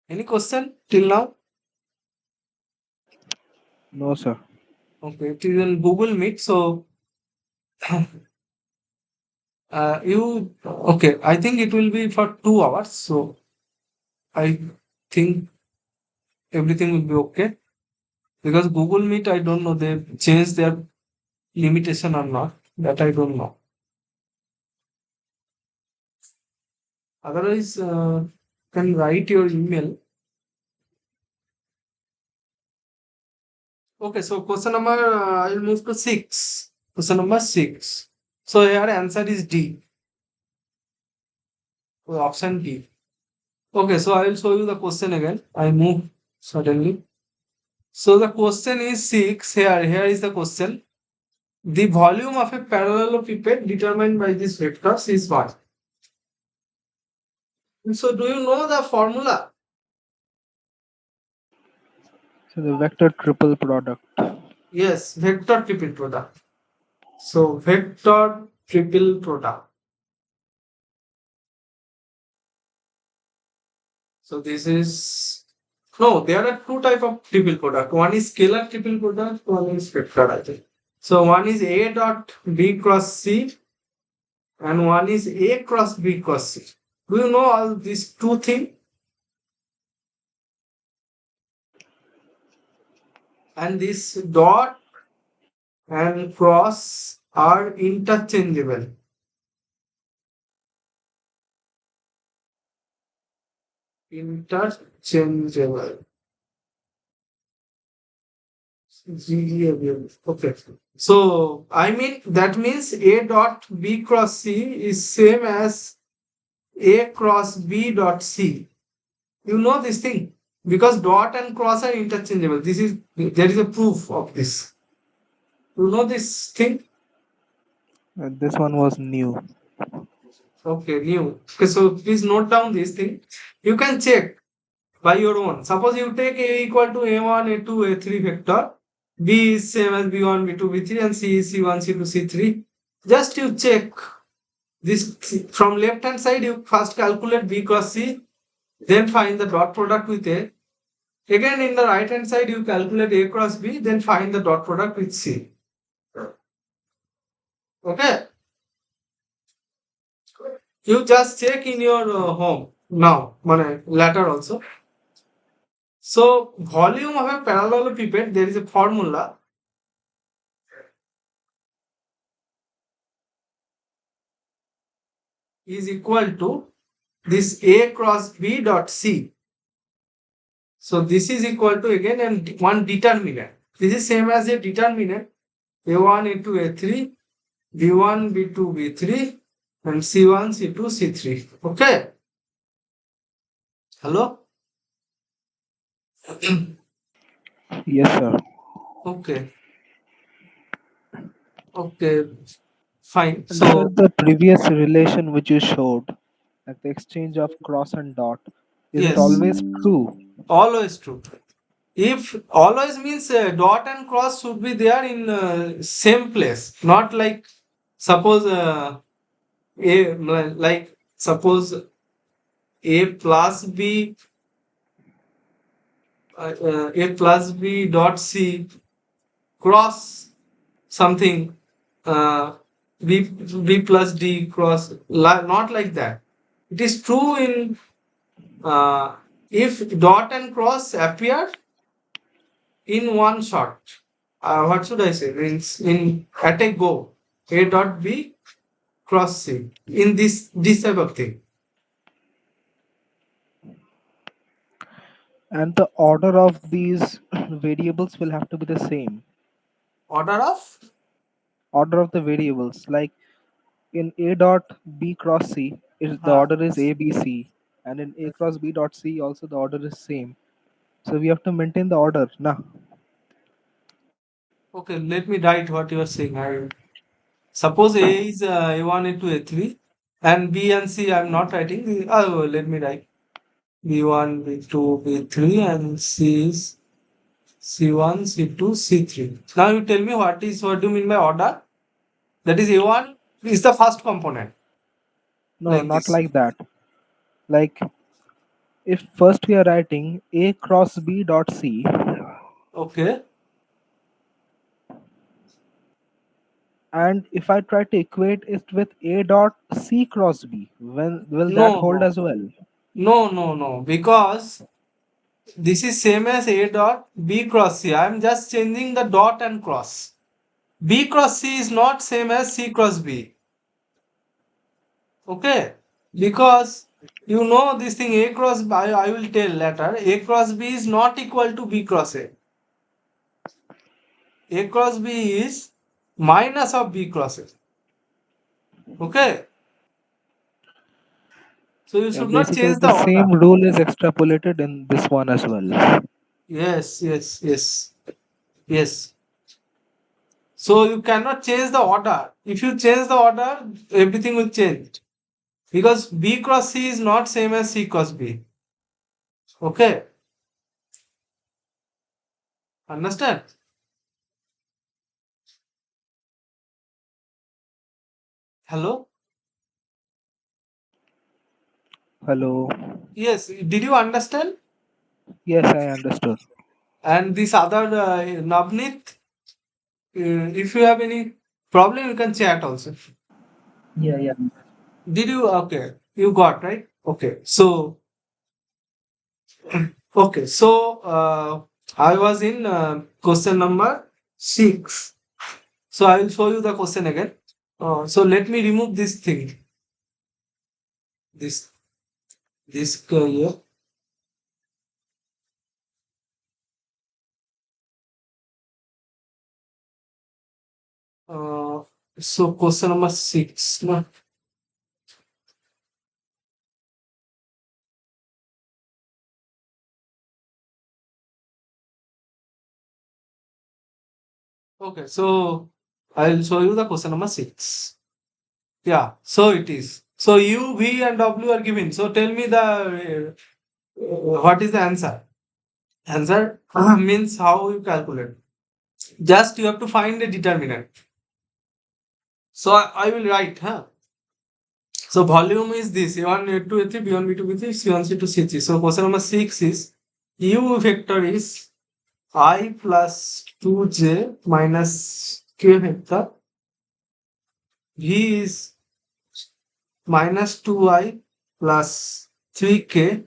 Any question till now? No, sir. Okay, it is in Google Meet. So okay, I think it will be for 2 hours. So I think everything will be okay because Google Meet, I don't know, they changed their limitation or not. That I don't know. Otherwise, can write your email. Okay, so question number, I'll move to 6. Question number 6. So here answer is D. Option D. Okay, so I will show you the question again. I move suddenly. So the question is 6 here. Here is the question. The volume of a parallelepiped determined by these vectors is what? So do you know the formula? So the vector triple product. Yes, vector triple product. So vector triple product. So this is no, there are two type of triple product. One is scalar triple product, one is vector, I think. So one is A dot B cross C and one is A cross B cross C. Do you know all these two things? And this dot and cross are interchangeable. Interchangeable. Okay. So I mean that means A dot B cross C is same as A cross B dot C. You know this thing because dot and cross are interchangeable. There is a proof of this. You know this thing? This one was new. Okay, new. Okay, so please note down this thing. You can check by your own. Suppose you take A equal to A1, A2, A3 vector. B is same as B1, B2, B3 and C is C1, C2, C3. Just you check this from left hand side. You first calculate B cross C, then find the dot product with A. Again in the right hand side you calculate A cross B, then find the dot product with C. Okay. You just check in your home now, later also. So volume of a parallelepiped, there is a formula. Is equal to this A cross B dot C. So this is equal to again and one determinant. This is same as a determinant. A1, A2, A3, B1, B2, B3 and C1, C2, C3. Okay. Hello? Yes, sir. Okay. Okay. Fine. And sir, So the previous relation which you showed, like the exchange of cross and dot, is it yes, always true? always true. If always means dot and cross should be there in same place, not like suppose a like suppose a plus b a plus b dot c cross something b plus d cross not like that. It is true in if dot and cross appear in one shot. What should I say? Means in at a go, A dot B cross C in this type of thing. And the order of these variables will have to be the same. Order of Order of the variables, like in A dot B cross C, the huh. order is A B C, and in A cross B dot C also the order is same. So we have to maintain the order, nah. Okay, let me write what you are saying. I suppose A is A1, A2, A3, and B and C I am not writing. Oh, let me write B1, B2, B3, and C is C1, C2, C3. Now you tell me what do you mean by order? That is A1 is the first component No, like not this. like that. Like if first we are writing A cross B dot C, Okay. and if I try to equate it with A dot C cross B, when will that No, hold no, as well? no, because this is same as A dot B cross C. I am just changing the dot and cross. B cross C is not same as C cross B. Okay, because you know this thing A cross B, I will tell later. A cross B is not equal to B cross A. A cross B is minus of B cross A. Okay. So you Yeah, should not basically change the the order. same rule is extrapolated in this one as well. Yes, yes, yes, yes. So you cannot change the order. If you change the order, everything will change. Because B cross C is not same as C cross B. Okay. Understand? Hello? Hello. Yes. Did you understand? Yes, I understood. And this other Navneet, if you have any problem, you can chat also. Yeah, yeah. Did you? Okay. You got, right? Okay. So, okay. So, I was in question number 6. So, I will show you the question again. So, let me remove this thing. This, this here. Uh, so, question number 6. No? Okay. So, I will show you the question number 6. Yeah. So, it is. So, U, V, and W are given. So, tell me the what is the answer? Answer means how you calculate. Just you have to find the determinant. So I will write, huh? So volume is this A1, A2, A3, B1, B2, B3, C1, C2, C3. So question number 6 is U vector is I plus 2j minus k vector. V is minus 2i plus 3k,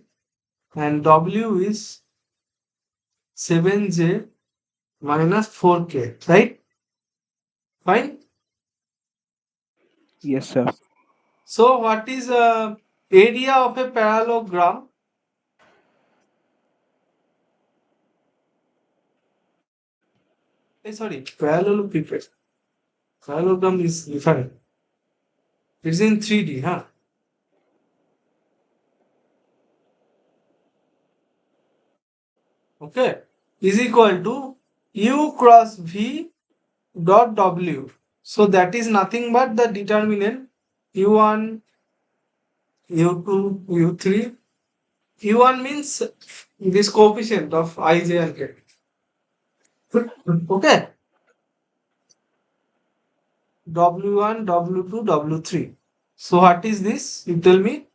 and W is 7j minus 4k. Right? Fine. Yes, sir. So what is area of a parallelogram? Sorry, parallelepiped. Parallelogram is different. It's in 3D, huh? Okay. Is equal to U cross V dot W. So that is nothing but the determinant U1, U2, U3. U1 means this coefficient of I, J, and K. Okay. W1, W2, W3. So what is this? You tell me.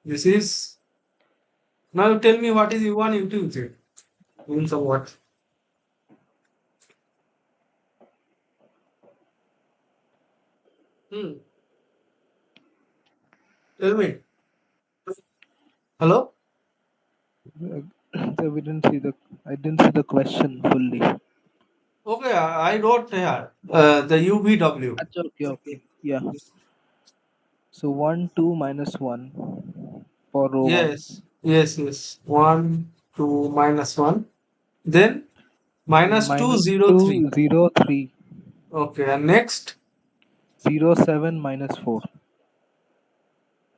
This is, now you tell me what is U1, U2, U3. Means of what? Hmm. Tell me. Hello? So we didn't see the. I didn't see the question fully. Okay, I wrote here the UVW. Achha, okay, okay. Yeah. So 1, 2 minus 1 for row 1. Yes, yes, yes. 1, 2, minus 1. Then minus 2, Minus 0, 3. 2, 0, 3. Okay, and next? 0, 7, minus 4.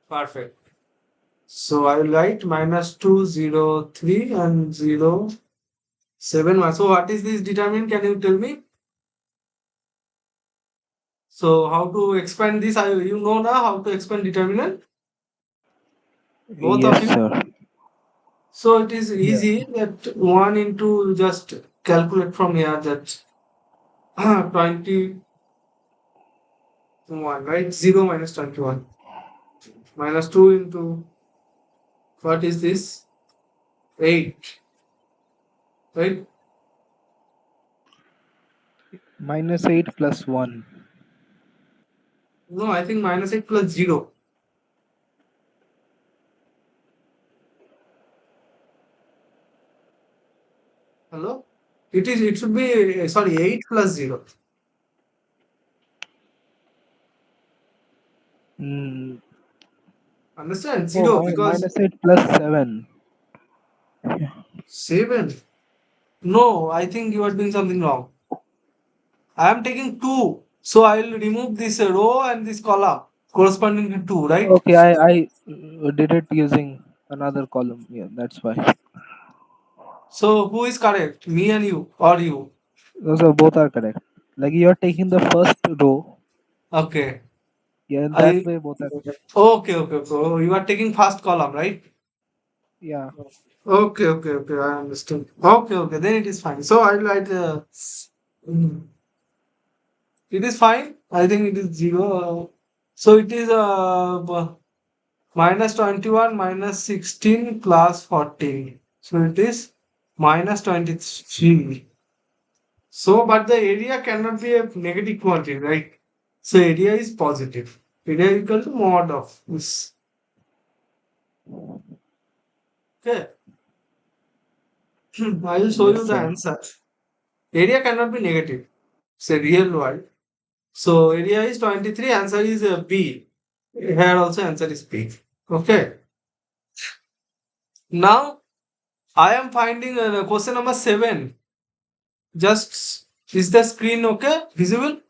Perfect. So I will write minus 2, 0, 3 and 0, 7. So what is this determinant? Can you tell me? So how to expand this? You know now how to expand determinant? Both of Yes, you? sir. So it is Yeah. easy that 1 into just calculate from here that 21, right? 0 minus 21. Minus 2 into what is this? 8, right? Minus 8 plus 1. No, I think minus 8 plus 0. Hello? It should be, sorry, 8 plus 0. Mm. Understand? Oh, 0 because minus 8 plus 7. 7. No, I think you are doing something wrong. I am taking 2. So I will remove this row and this column corresponding to 2, right? Okay, I did it using another column. Yeah, that's why. So who is correct? Me and you or you? Those are both are correct. Like you're taking the first row. Okay. Yeah, in that I way both are correct. okay. Oh, you are taking first column, right? Yeah. Okay. I understand. Okay. Then it is fine. So I'll write. Mm, it is fine. I think it is 0. So it is minus 21 minus 16 plus 14. So it is minus 23. So, but the area cannot be a negative quantity, right? So area is positive. Area equal to mod of this. Okay. I will show Yes, you the sir. answer. Area cannot be negative. It's a real world. So area is 23. Answer is B. Here also answer is B. Okay. Now I am finding question number 7. Just is the screen okay? Visible?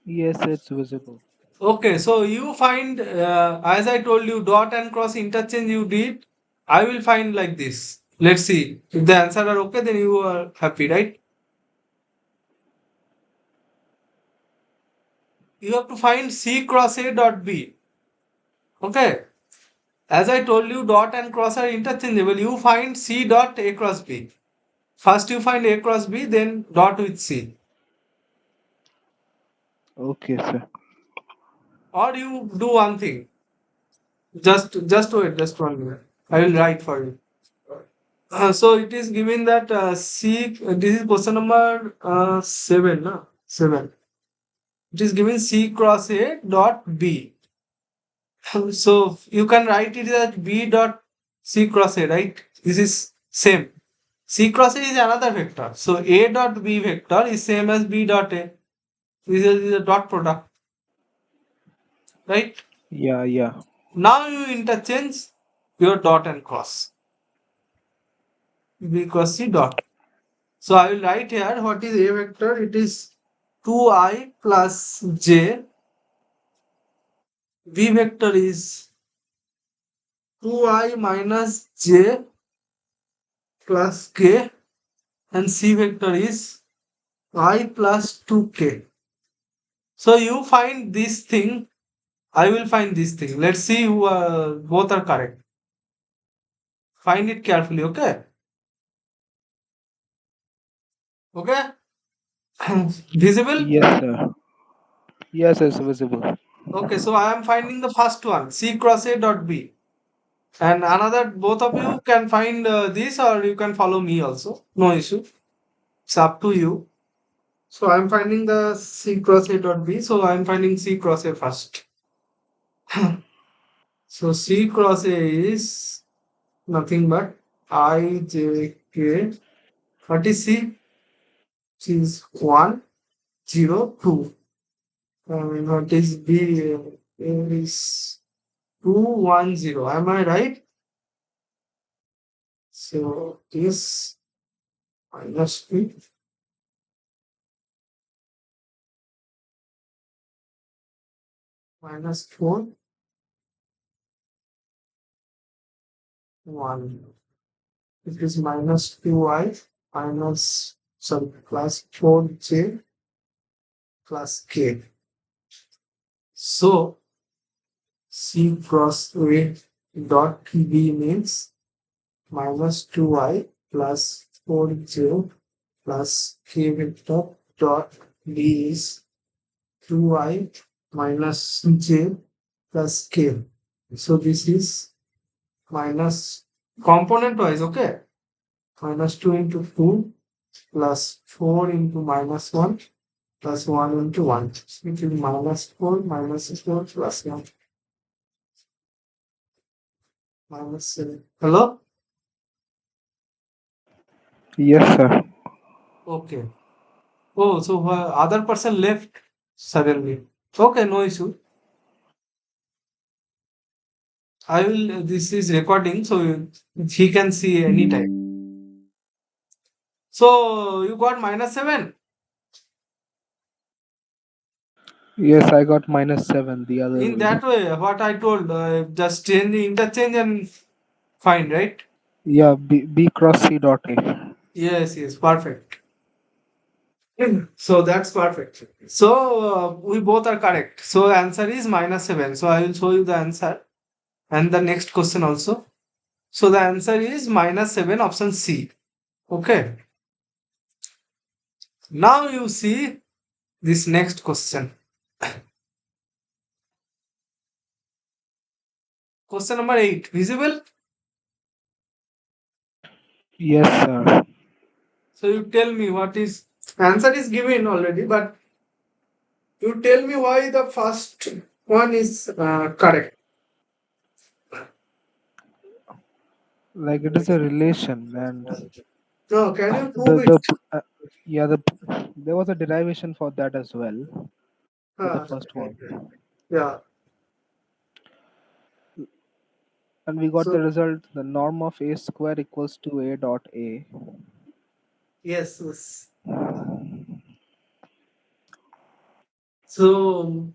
Yes, it's visible. Okay, so you find, as I told you, dot and cross interchange you did. I will find like this. Let's see. If the answer are okay, then you are happy, right? You have to find C cross A dot B. Okay. As I told you, dot and cross are interchangeable. You find C dot A cross B. First you find A cross B, then dot with C. Okay, sir. Or you do one thing. Just wait, just 1 minute. I will write for you. So it is given that this is question number 7, no? 7. It is given C cross A dot B. So you can write it as B dot C cross A, right? This is same. C cross A is another vector. So A dot B vector is same as B dot A. This is a dot product, right? Yeah, yeah. Now you interchange your dot and cross. B cross C dot. So I will write here what is A vector. It is 2I plus J. B vector is 2I minus J plus K, and C vector is I plus 2K. So you find this thing, I will find this thing. Let's see who both are correct. Find it carefully, okay? Okay? Visible? Yes, sir. Yes, it's visible. Okay, so I am finding the first one, C cross A dot B. And another, both of you can find this, or you can follow me also. No issue. It's up to you. So I'm finding the C cross A dot B. So I'm finding C cross A first. So C cross A is nothing but I, J, K. What is C? C is 1, 0, 2. And what is B? A is 2, 1, 0. Am I right? So this minus 3 minus 4, 1. It is minus 2I minus, sorry, plus 4J plus K. So C cross A dot B means minus 2I plus 4J plus K vector dot B is 2I minus J plus K. So this is minus component wise, okay? Minus 2 into 2 plus 4 into minus 1 plus 1 into 1. It is minus 4 minus 4 plus 1 minus 7. Hello? Yes, sir. Okay. Oh, so other person left suddenly. Okay, no issue. I will, this is recording, so he can see anytime. So you got minus 7. Yes, I got -7 the other In way. that way, what I told, just change the interchange and find, right? Yeah, B cross C dot A. Yes, perfect. So that's perfect. So we both are correct. So answer is -7. So I will show you the answer and the next question also. So the answer is -7, option C. Okay. Now you see this next question. Question number 8. Visible? Yes, sir. So you tell me what is answer is given already, but you tell me why the first one is correct. Like it is a relation, and No, can you prove it? the yeah there was a derivation for that as well for the Uh, first one, yeah. and we got the So result. The norm of A square equals to A dot A. yes. So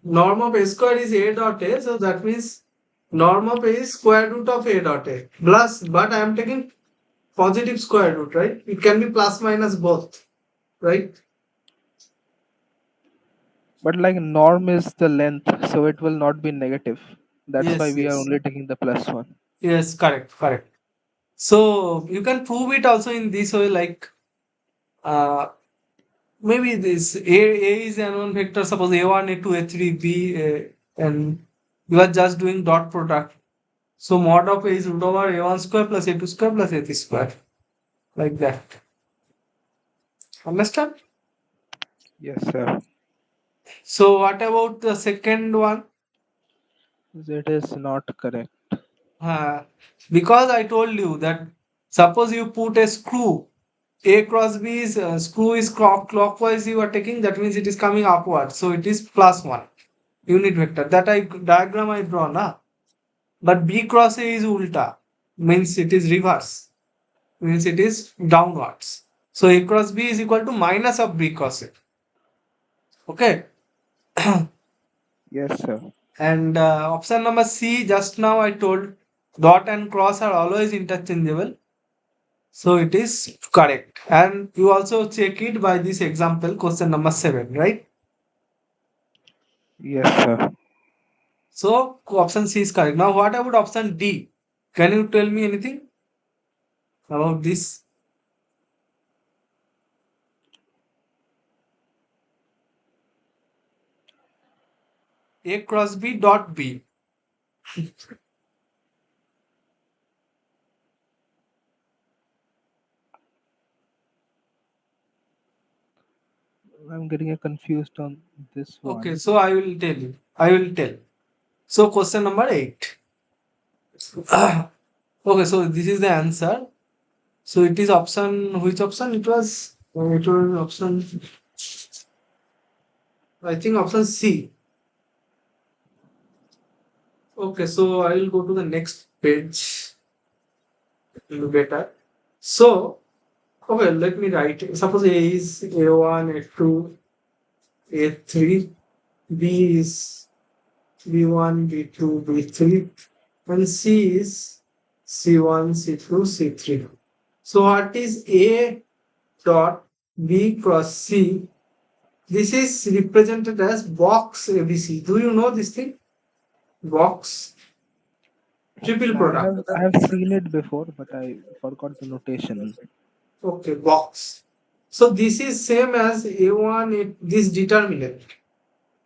norm of a square is a dot a. So that means norm of a is square root of a dot a plus. But I am taking positive square root, right? It can be plus minus both, right? But like norm is the length, so it will not be negative. That's why Yes, we are yes, only taking the plus one. yes. Correct. So you can prove it also in this way, like uh, maybe this a is an unknown vector. Suppose a1, a2, a3, b, and you are just doing dot product. So mod of a is root over a1 square plus a2 square plus a3 square, like that. Understand? Yes, sir. So what about the second one? That is not correct. Uh, because I told you that suppose you put a screw, A cross B is screw is clockwise you are taking, that means it is coming upward. So it is +1 unit vector. That I diagram I draw na. But B cross A is ulta, means it is reverse, means it is downwards. So A cross B is equal to minus of B cross A. Okay. Yes, sir. And option number C, just now I told dot and cross are always interchangeable. So it is correct. And you also check it by this example, question number 7, right? Yes, sir. So option C is correct. Now what about option D? Can you tell me anything about this? A cross B dot B. I'm getting confused on this Okay, one. so I will tell you. I will tell. So question number 8. Okay, so this is the answer. So it is option, which option it was? It was option, I think option C. Okay, so I will go to the next page. It will be better. So, okay, let me write. Suppose A is A1, A2, A3, B is B1, B2, B3, and C is C1, C2, C3. So, what is A dot B cross C? This is represented as box ABC. Do you know this thing? Box, triple product. I have seen it before, but I forgot the notation. Okay, box. So this is same as A1, this determinant.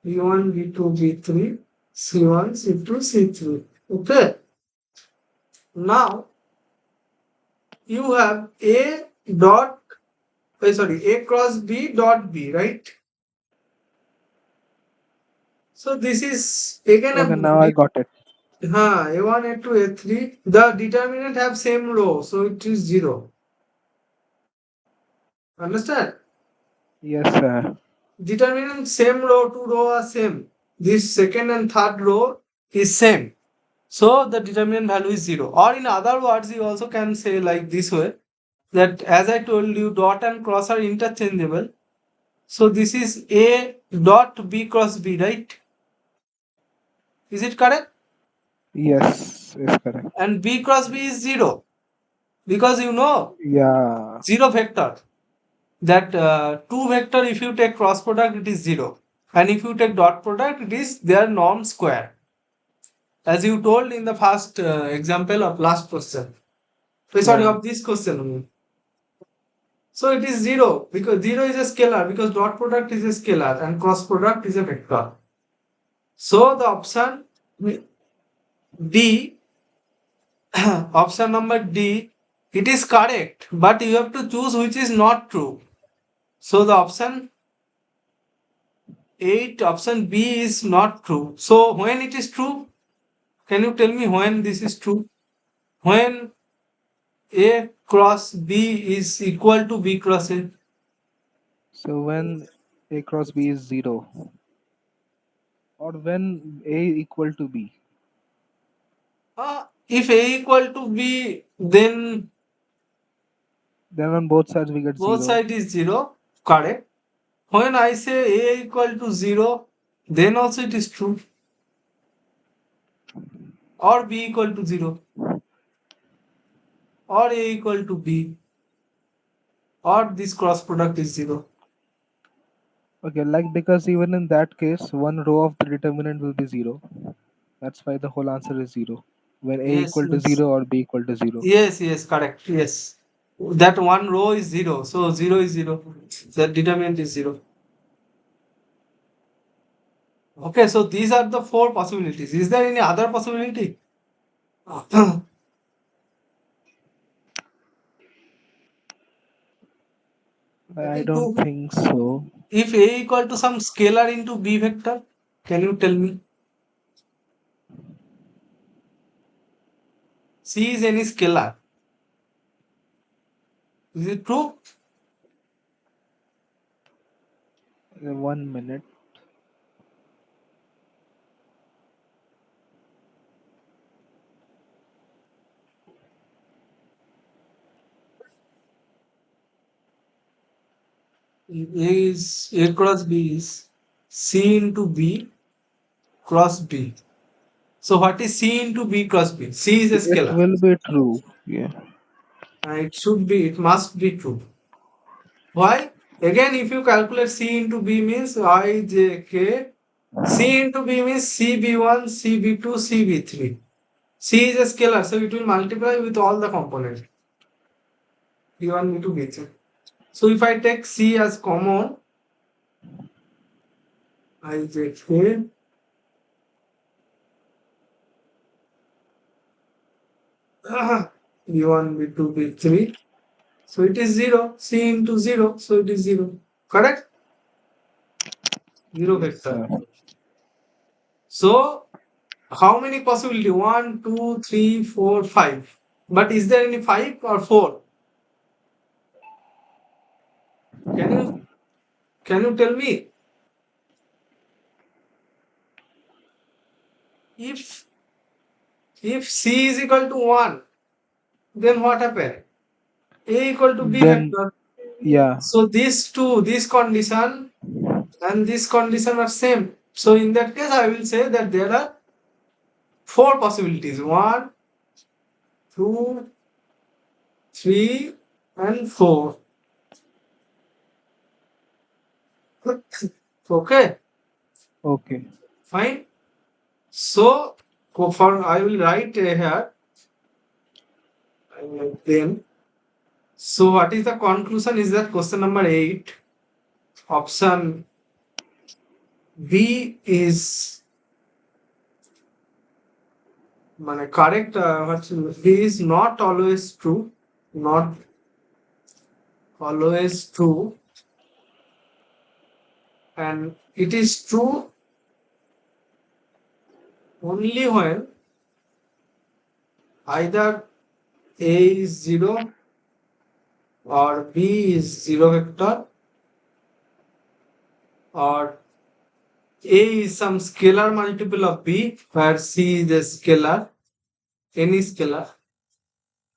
B1, B2, B3, C1, C2, C3. Okay. Now you have A dot, A cross B dot B, right? So this is again Okay, now I got it. A1, A2, A3. The determinant have same row, so it is 0. Understand? Yes, sir. Determinant same row, two row are same. This second and third row is same. So the determinant value is 0. Or in other words, you also can say like this way, that as I told you, dot and cross are interchangeable. So this is A dot B cross B, right? Is it correct? Yes, is correct. And B cross B is 0 because you know Yeah. 0 vector. That 2 vector, if you take cross product, it is 0. And if you take dot product, it is their norm square. As you told in the first example of last question. Sorry, Yeah. of this question only. So it is 0 because 0 is a scalar because dot product is a scalar and cross product is a vector. So the option D, option number D, it is correct, but you have to choose which is not true. So the option 8, option B is not true. So when it is true, can you tell me when this is true? When A cross B is equal to B cross A. So when A cross B is 0, or when A equal to B. If A equal to B, then Then on both sides we get both 0. side is 0. Correct. When I say A equal to 0, then also it is true. Or B equal to 0. Or A equal to B. Or this cross product is 0. Okay, like because even in that case, one row of the determinant will be 0. That's why the whole answer is 0. When A Yes, equal to yes. 0 or B equal to 0. Yes, correct. Yes. That one row is 0. So 0 is 0. The determinant is 0. Okay, so these are the 4 possibilities. Is there any other possibility? I don't think so. If A equal to some scalar into B vector, can you tell me? C is any scalar. Is it true? 1 minute. A cross B is C into B cross B. So what is C into B cross B? C is a It scalar. will be true. Yeah. It must be true. Why? Again, if you calculate C into B means I, J, K. C into B means CB1, CB2, CB3. C is a scalar, so it will multiply with all the components. B1, B2, B3. So if I take C as common, I, J, K. B1, B2, B3. So it is 0. C into 0. So it is 0. Correct? 0 Yes, vector. sir. So how many possibility? 1, 2, 3, 4, 5. But is there any 5 or 4? Can you tell me? If C is equal to 1, then what happened? A equal to B Then, vector. yeah. So these two, this condition and this condition are same. So in that case, I will say that there are 4 possibilities. 1, 2, 3, and 4. Okay, Okay. fine. So for I will write here. I will then. So what is the conclusion? Is that question number 8, option B is correct. B is not always true. Not always true, and it is true only when either A is 0 or B is 0 vector or A is some scalar multiple of B where C is a scalar, any scalar,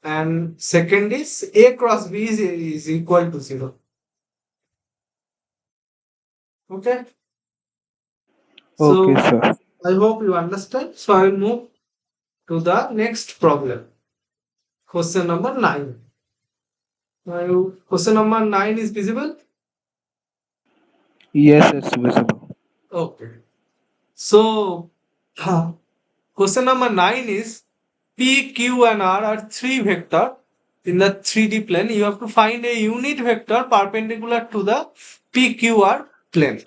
and second is A cross B is equal to 0. Okay. So Okay, sir. I hope you understand. So I will move to the next problem. Question number 9. Now, question number 9 is visible? Yes, it's visible. Okay. So, question number 9 is P, Q, and R are three vector in the 3D plane. You have to find a unit vector perpendicular to the PQR plane.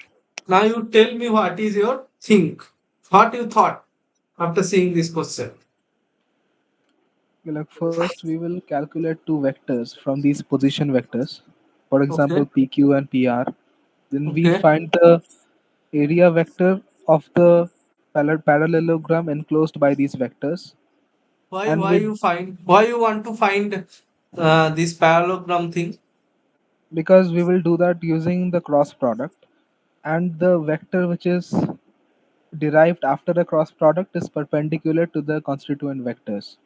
Now you tell me what is your think. What you thought after seeing this question. Okay, like first, we will calculate two vectors from these position vectors. For Okay. example, PQ and PR. Then we Okay. find the area vector of the parallelogram enclosed by these vectors. Why And why with you find why you want to find this parallelogram thing? because we will do that using the cross product, and the vector which is derived after the cross product is perpendicular to the constituent vectors.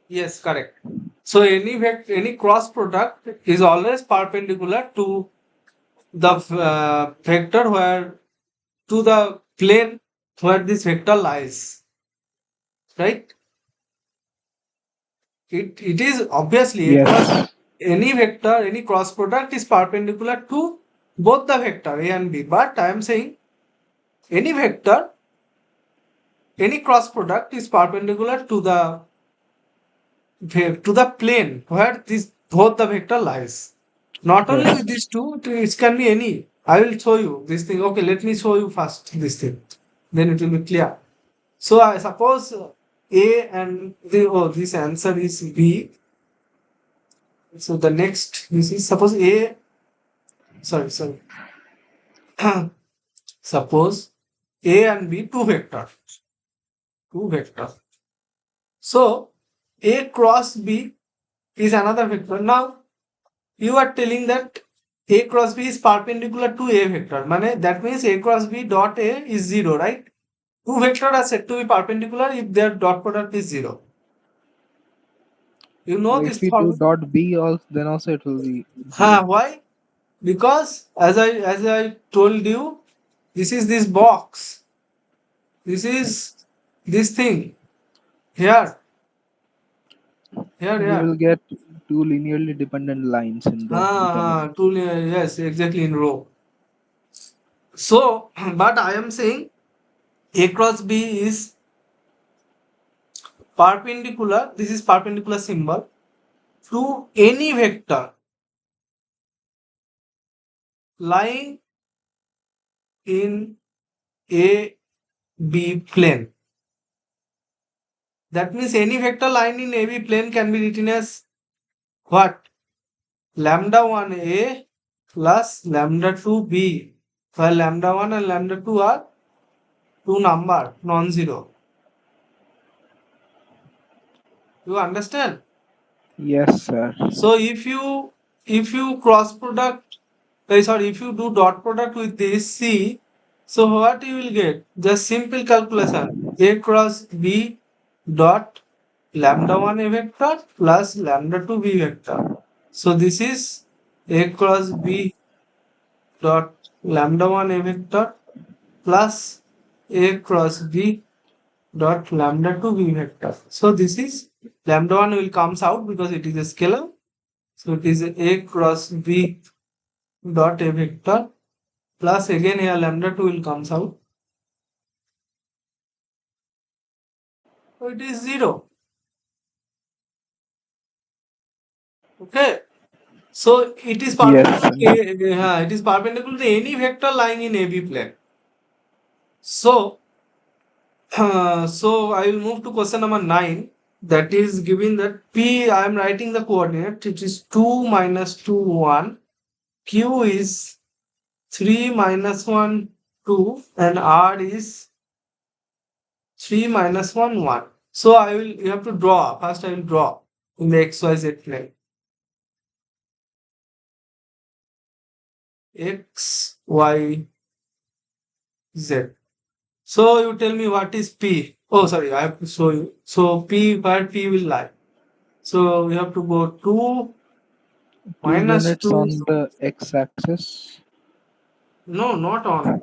Yes, correct. So any cross product is always perpendicular to the vector where to the plane where this vector lies, right? It is obviously because Yes. any vector, any cross product is perpendicular to both the vector A and B. But I am saying any vector, any cross product is perpendicular to the plane where this both the vector lies. Not only with Yes. these two, it can be any. I will show you this thing. Okay, let me show you first this thing. Then it will be clear. So I suppose A and this answer is B. So the next this is suppose A. Sorry. Suppose A and B two vectors. So A cross B is another vector. Now you are telling that A cross B is perpendicular to A vector. That means A cross B dot A is 0, right? Two vectors are said to be perpendicular if their dot product is 0. You know If this we do formula? dot B, also then also it will be zero. Why? Because as I told you, this is this box. This is this thing here, We here. will get two linearly dependent lines in the determinant. Yes, exactly in row. So, but I am saying A cross B is perpendicular. This is perpendicular symbol to any vector lying in A B plane. That means any vector lying in AB plane can be written as what? Lambda 1A plus lambda 2B, where lambda 1 and lambda 2 are two number, non-zero. You understand? Yes, sir. So if you cross product, if you do dot product with this C, so what you will get? Just simple calculation. A cross B dot lambda 1 A vector plus lambda 2 B vector. So this is A cross B dot lambda 1 A vector plus A cross B dot lambda 2 B vector. So this is lambda 1 will comes out because it is a scalar. So it is A cross B dot A vector plus again here lambda 2 will comes out. So it is 0. Okay. So it is Yes, perpendicular sir. it is perpendicular to any vector lying in AB plane. So so I will move to question number 9. That is given that P, I am writing the coordinate. It is 2 minus 2 1. Q is 3 minus 1 2 and R is 3 minus 1 1. So you have to draw. First I will draw in the XYZ plane. X, Y, Z. So you tell me what is P. Oh, sorry, I have to show you. So P, where P will lie. So we have to go 2 2 minus units 2. on the x-axis. No, not on.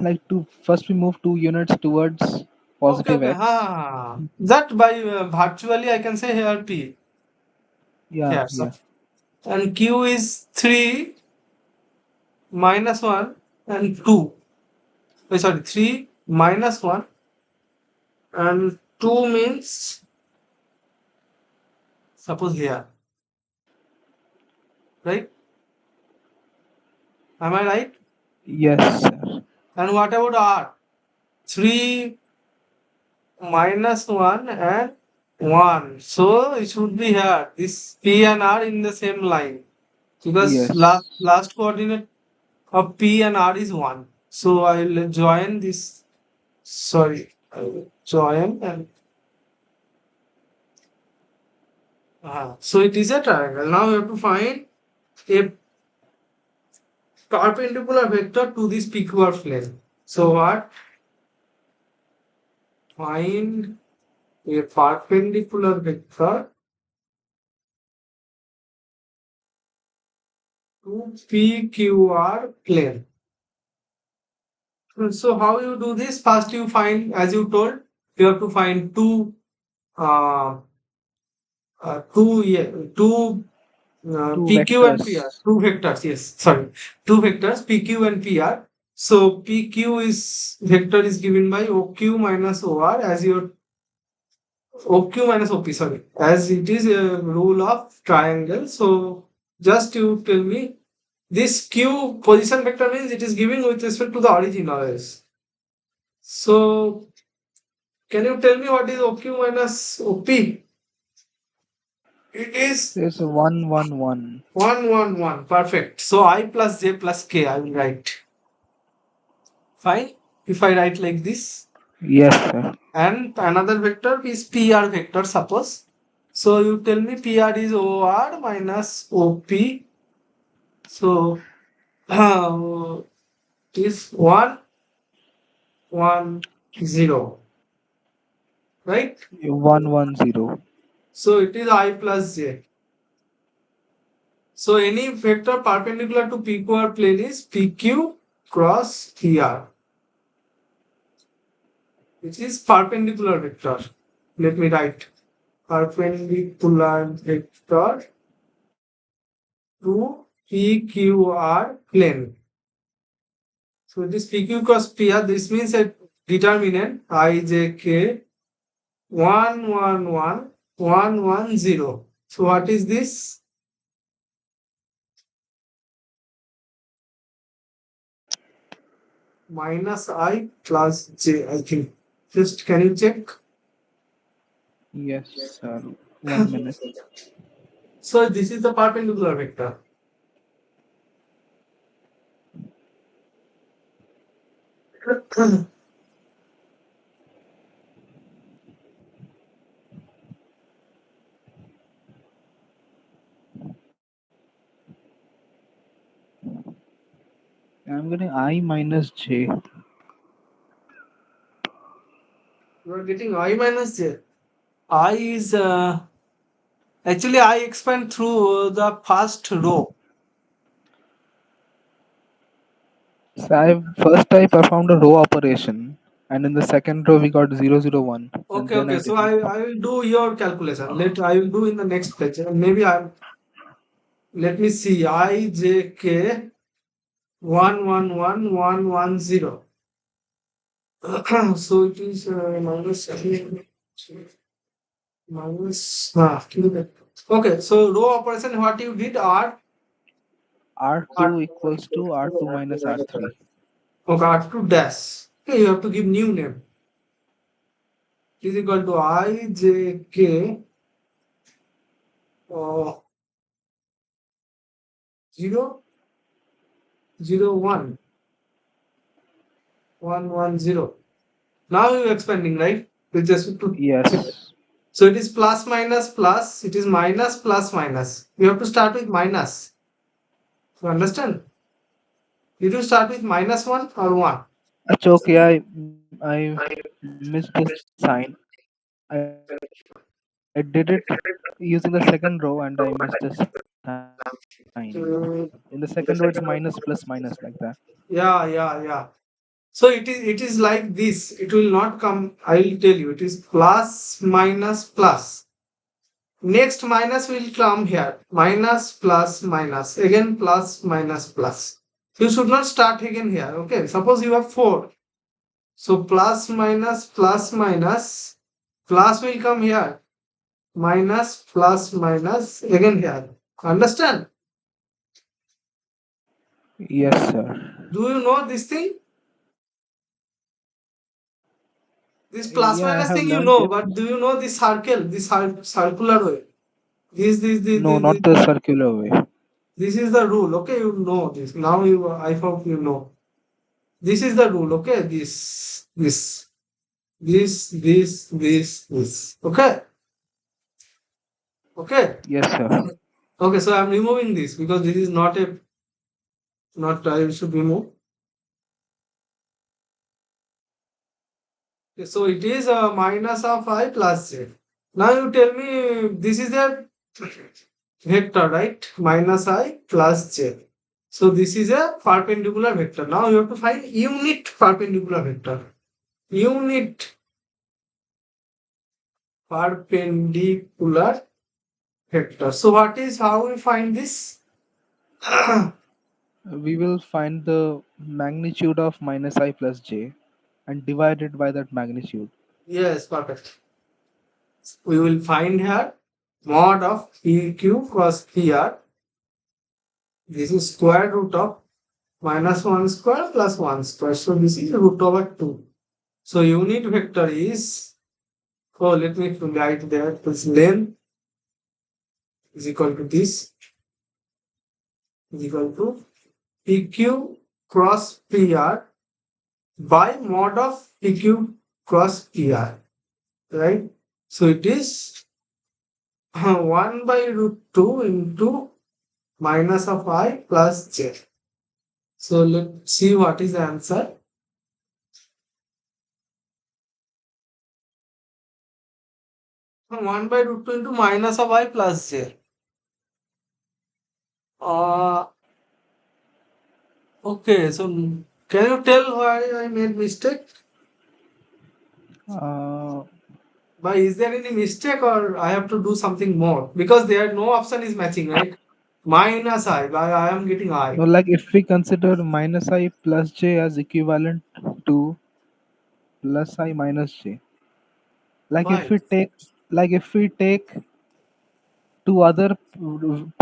Like to first we move 2 units towards Okay, positive okay. x. That by virtually I can say here P. Yeah, Here. So, yeah. and Q is 3 minus 1 and 2. Sorry, 3 minus 1 and 2 means suppose here, right? Am I right? Yes, sir. And what about R? 3 minus 1 and 1. So it should be here. This P and R in the same line. Because Yes. last coordinate of P and R is 1. So I will join this. Sorry. I will join and so it is a triangle. Now we have to find a perpendicular vector to this PQR plane. So what? Find a perpendicular vector to PQR plane. So how you do this? First you find, as you told, you have to find uh, two Two PQ and PR, vectors. two vectors. Yes, sorry, two vectors PQ and PR. So PQ is vector is given by OQ minus OR as your OQ minus OP. Sorry, as it is a rule of triangle. So just you tell me this Q position vector means it is giving with respect to the origin always. So can you tell me what is OQ minus OP? It is There's a 1, 1, 1. 1, 1, 1. Perfect. So I plus J plus K, I will write. Fine. If I write like this, Yes, sir. and another vector is PR vector, suppose. So you tell me PR is OR minus OP. So is 1, 1, 0. Right? 1, 1, 0. So it is I plus J. So any vector perpendicular to PQR plane is PQ cross PR, which is perpendicular vector. Let me write perpendicular vector to PQR plane. So this PQ cross PR, this means a determinant IJK 1, 1, 1, 1, 1, 0. So what is this? Minus I plus J, I think. Just can you check? Yes, sir. 1 minute. So this is the perpendicular vector. I'm getting I minus J. You are getting I minus J. I is actually I expand through the first row. So first I performed a row operation, and in the second row we got 0, 0, 1, and Okay, then okay. I So did it. I will do your calculation. I will do in the next page. Maybe I let me see. I J K 1, 1, 1, 1, 1, 0. So it is minus minus. Okay. So row operation. What you did R. R2 equals to R2 minus R3. Okay, R2 dash. Okay, you have to give new name. Is equal to I J K uh, 0, 0, 1, 1, 1, 0. Now you're expanding, right? With just to Yes. so it is plus minus plus, it is minus plus minus. You have to start with minus. You understand? Did you start with minus 1 or 1? It's okay. I missed the sign. I did not start with minus. I did it using the second row and I missed the sign. In the second row, it's minus plus minus like that. Yeah, yeah, yeah. So it is like this. It will not come. I will tell you. It is plus minus plus. Next minus will come here. Minus plus minus. Again plus minus plus. You should not start again here. Okay. Suppose you have 4. So plus minus plus minus. Plus will come here. Minus plus minus again here. Understand? Yes, sir. Do you know this thing? This plus Yeah, I minus have thing you learned know, it. but do you know this circle, this circular way? No, This, not the circular way. this is the rule. Okay, you know this. Now I hope you know. This is the rule. Okay, this. Okay, okay, Yes, sir. okay. So I'm removing this because this is not a not I should remove. Okay, so it is a minus of I plus j. Now you tell me this is a vector, right? Minus I plus j. So this is a perpendicular vector. Now you have to find unit perpendicular vector. Unit perpendicular vector. So what is how we find this? We will find the magnitude of minus I plus j and divide it by that magnitude. Yes, perfect. We will find here mod of PQ cross PR. This is square root of minus 1 square plus 1 square. So this is root over 2. So unit vector is, oh, let me write there. This length is equal to this, is equal to PQ cross PR by mod of PQ cross PR, right? So it is 1 by root 2 into minus of I plus j. So let's see what is the answer. 1 by root 2 into minus of I plus j. Uh, okay, so can you tell why I made mistake? Uh, But is there any mistake or I have to do something more? Because there no option is matching, right? Minus I, but I am getting I. no, like if we consider minus I plus j as equivalent to plus I minus j, like if Why? we take if we take two other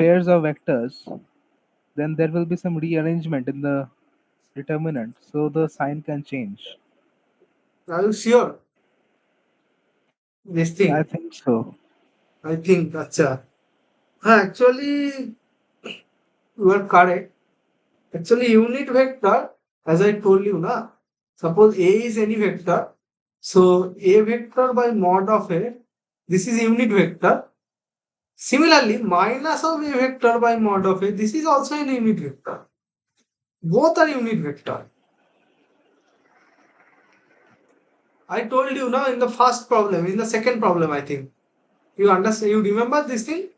pairs of vectors, then there will be some rearrangement in the determinant, so the sign can change. Are you sure? This Yeah, I thing. think so. I think that's actually you are correct. Actually, unit vector, as I told you, na. Suppose A is any vector. So A vector by mod of A, this is unit vector. Similarly, minus of A vector by mod of A, this is also an unit vector. Both are unit vector. I told you now in the first problem, in the second problem, I think. You understand? You remember this thing?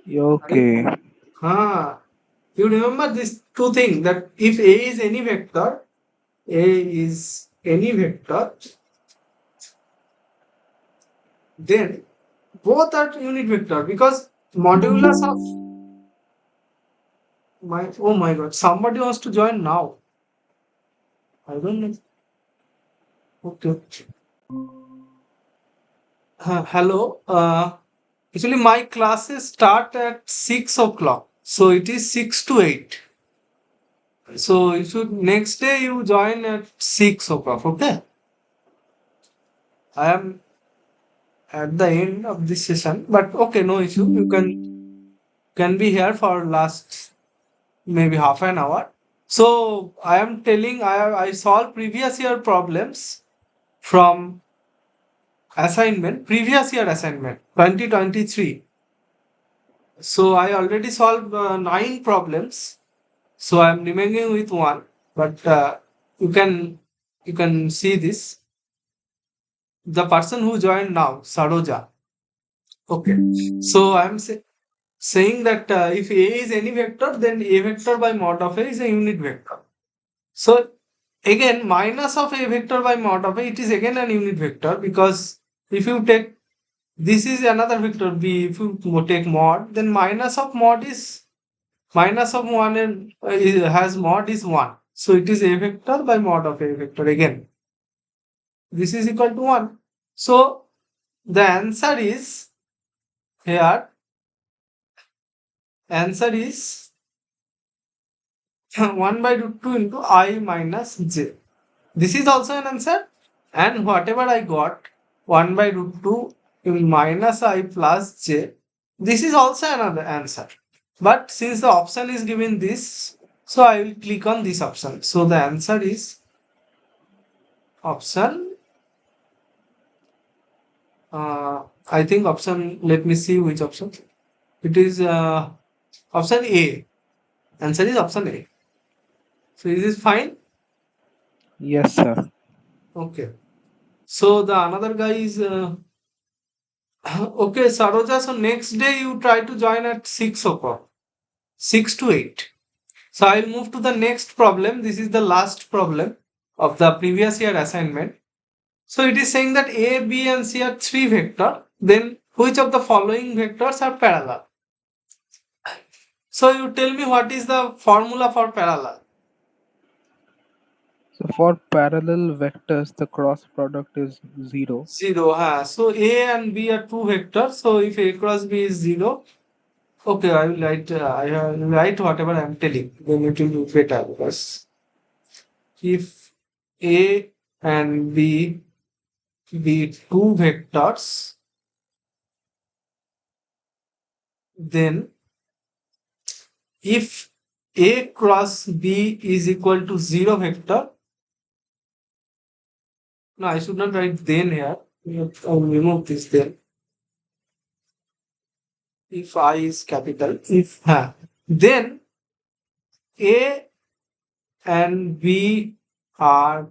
I, Okay. you remember this two things that if A is any vector, A is any vector, then both are unit vector because modulus of my oh my god, somebody wants to join now. I don't know. Okay. Hello. Actually, my classes start at 6 o'clock, so it is 6 to 8. So you should next day you join at 6 o'clock. Okay. I am at the end of this session, but okay, no issue. You can be here for last maybe half an hour. So I am telling I solved previous year problems from previous year assignment 2023. So I already solved 9 problems. So I'm remaining with one, but you can see this. the person who joined now, Saroja. Okay. So I'm saying that if A is any vector, then A vector by mod of A is a unit vector. So again, minus of A vector by mod of A, it is again an unit vector, because if you take, this is another vector B, if you take mod, then minus of mod is minus of 1 and has mod is 1. So it is A vector by mod of A vector again. This is equal to 1. So the answer is here, answer is 1 by root 2 into I minus j. This is also an answer, and whatever I got, 1 by root 2 in minus I plus j, this is also another answer. But since the option is given this, so I will click on this option. So the answer is option, I think option, let me see which option. It is option A. Answer is option A. So is this fine? Yes, sir. Okay. So the another guy is okay, Saroja. So next day you try to join at 6 o'clock, 6 to 8. So I'll move to the next problem. This is the last problem of the previous year assignment. So it is saying that A, B, and C are three vector. Then which of the following vectors are parallel? So you tell me what is the formula for parallel? So for parallel vectors, the cross product is 0. Zero. So A and B are two vectors. So if A cross B is 0, okay, I will write. I will write whatever I am telling. Then it will be better, because if A and B be two vectors, then if A cross B is equal to 0 vector, no, I should not write then here. I will remove this then. If I is capital, if then A and B are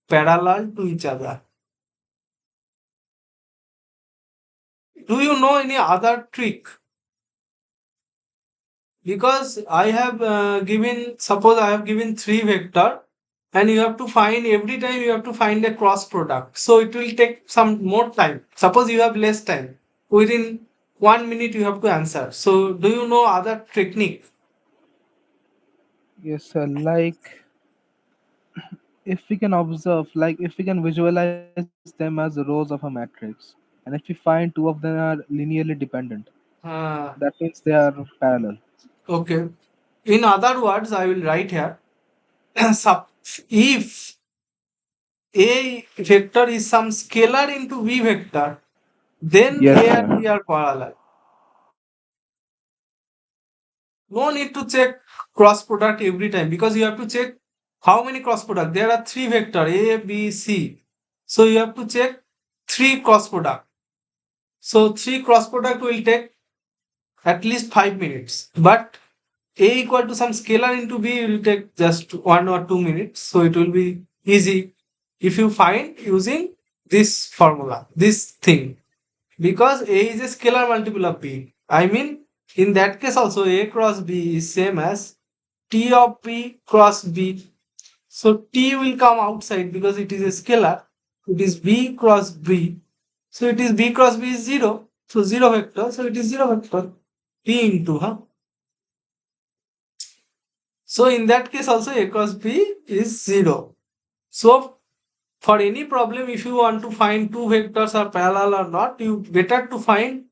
parallel to each other. Do you know any other trick? Because I have given, suppose I have given three vector, and you have to find, every time you have to find a cross product. So it will take some more time. Suppose you have less time. Within 1 minute you have to answer. So do you know other technique? Yes, sir. Like if we can observe, like if we can visualize them as rows of a matrix, and if we find two of them are linearly dependent, Uh, that means they are parallel. okay. In other words, I will write here. If A vector is some scalar into B vector, then Yes, A and sir. B are parallel. No need to check cross product every time, because you have to check how many cross product. There are three vector A, B, C. So you have to check three cross product. So three cross product will take at least 5 minutes. But A equal to some scalar into B will take just 1 or 2 minutes. So it will be easy if you find using this formula, this thing. Because A is a scalar multiple of B. I mean, in that case also A cross B is same as T of B cross B. So T will come outside because it is a scalar. It is B cross B. So it is B cross B is 0. So 0 vector. So it is 0 vector. T into, So in that case also A cross B is 0. So for any problem, if you want to find two vectors are parallel or not, you better to find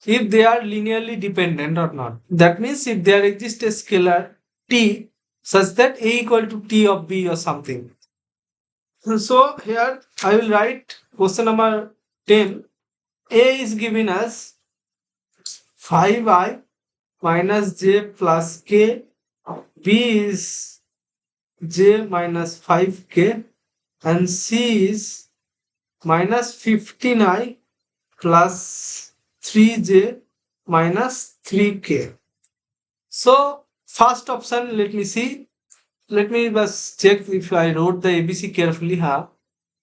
if they are linearly dependent or not. That means if there exists a scalar T such that A equal to T of B or something. So here I will write question number 10. A is given as 5I minus j plus k. B is j minus 5k, and C is minus 15I plus 3j minus 3k. So first option, let me see. Let me just check if I wrote the ABC carefully.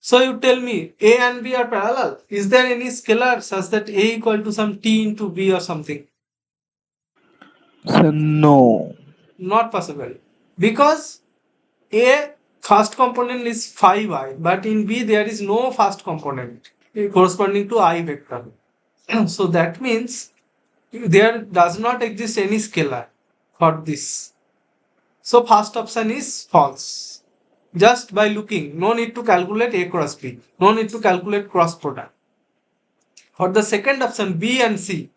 So you tell me A and B are parallel. Is there any scalar such that A equal to some T into B or something? So no. Not possible. Because A first component is 5i, but in B there is no first component corresponding to I vector. So that means there does not exist any scalar for this. So first option is false. Just by looking, no need to calculate A cross B, no need to calculate cross product. For the second option, B and C,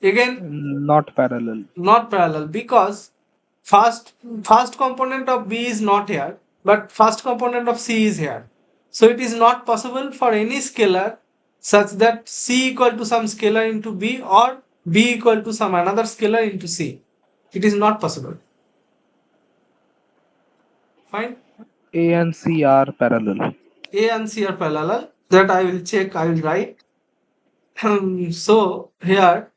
again Not parallel. not parallel because first first component of B is not here, but first component of C is here. So it is not possible for any scalar such that C equal to some scalar into B or B equal to some another scalar into C. It is not possible. Fine. A and C are parallel. A and C are parallel. That I will check, I will write. So here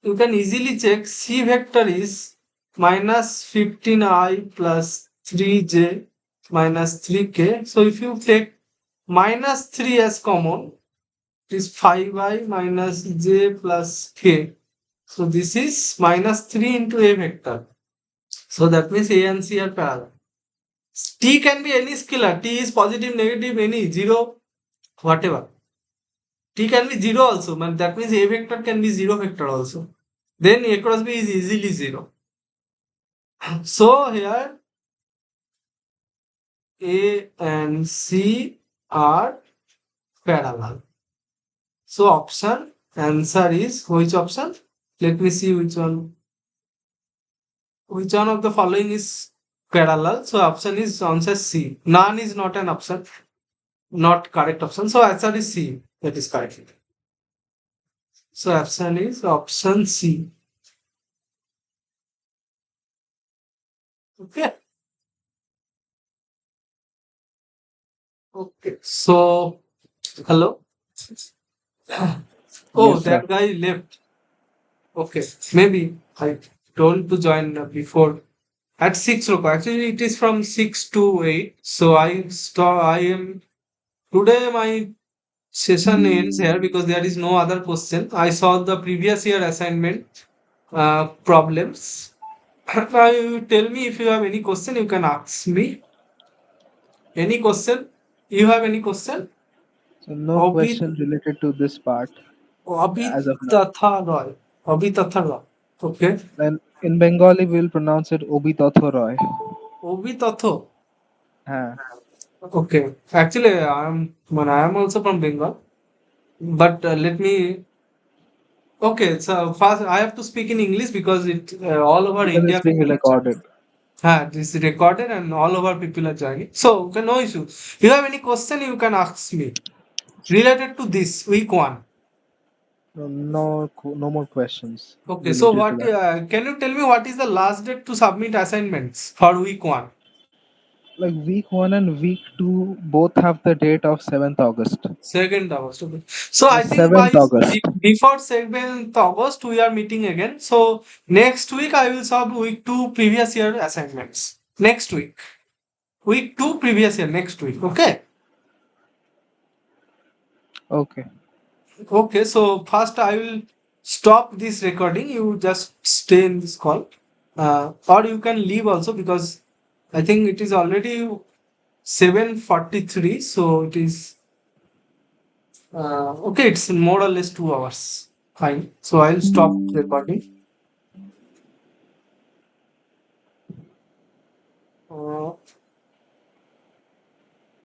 you can easily check C vector is minus 15i plus 3j minus 3k. So if you take minus 3 as common, it is 5i minus j plus k. So this is minus 3 into a vector. So that means A and C are parallel. T can be any scalar. T is positive, negative, any, 0, whatever. T can be 0 also, but that means A vector can be 0 vector also. Then A cross B is easily 0. So here A and C are parallel. So option answer is which option? Let me see which one. Which one of the following is parallel? So option is answer C. None is not an option, not correct option. So answer is C. That is correct. So option is option C. Okay. Okay. So hello. Oh, Yes, sir. that guy left. Okay, maybe I told to join before at 6 o'clock. Actually, it is from 6 to 8. So I am today. My session ends here because there is no other question. I saw the previous year assignment problems. Now you tell me if you have any question. You can ask me any question. You have any question? So no Abhi question related to this part Abhi as of now. Tatha Roy. Abhi Tatha Roy. Okay. And in Bengali, we'll pronounce it Obi Roy. Abhi Tatho. Huh. Okay, actually, I am also from Bengal, but let me. Okay, so first I have to speak in English because it all over Because it's India being people are joining. recorded. This is recorded and all over people are joining. So okay, no issue. You have any question you can ask me related to this week one. No more questions Okay, so related to what that. can you tell me what is the last date to submit assignments for week one? Like week 1 and week 2 both have the date of 7th August. 2nd August. Okay. So No, I think 7th August. before 7th August we are meeting again. So next week I will solve week two previous year assignments. Next week. Week two previous year next week. Okay. Okay. Okay. So first I will stop this recording. You just stay in this call. Or you can leave also because I think it is already 7:43. So it is okay, it's more or less 2 hours. Fine. So I'll stop recording.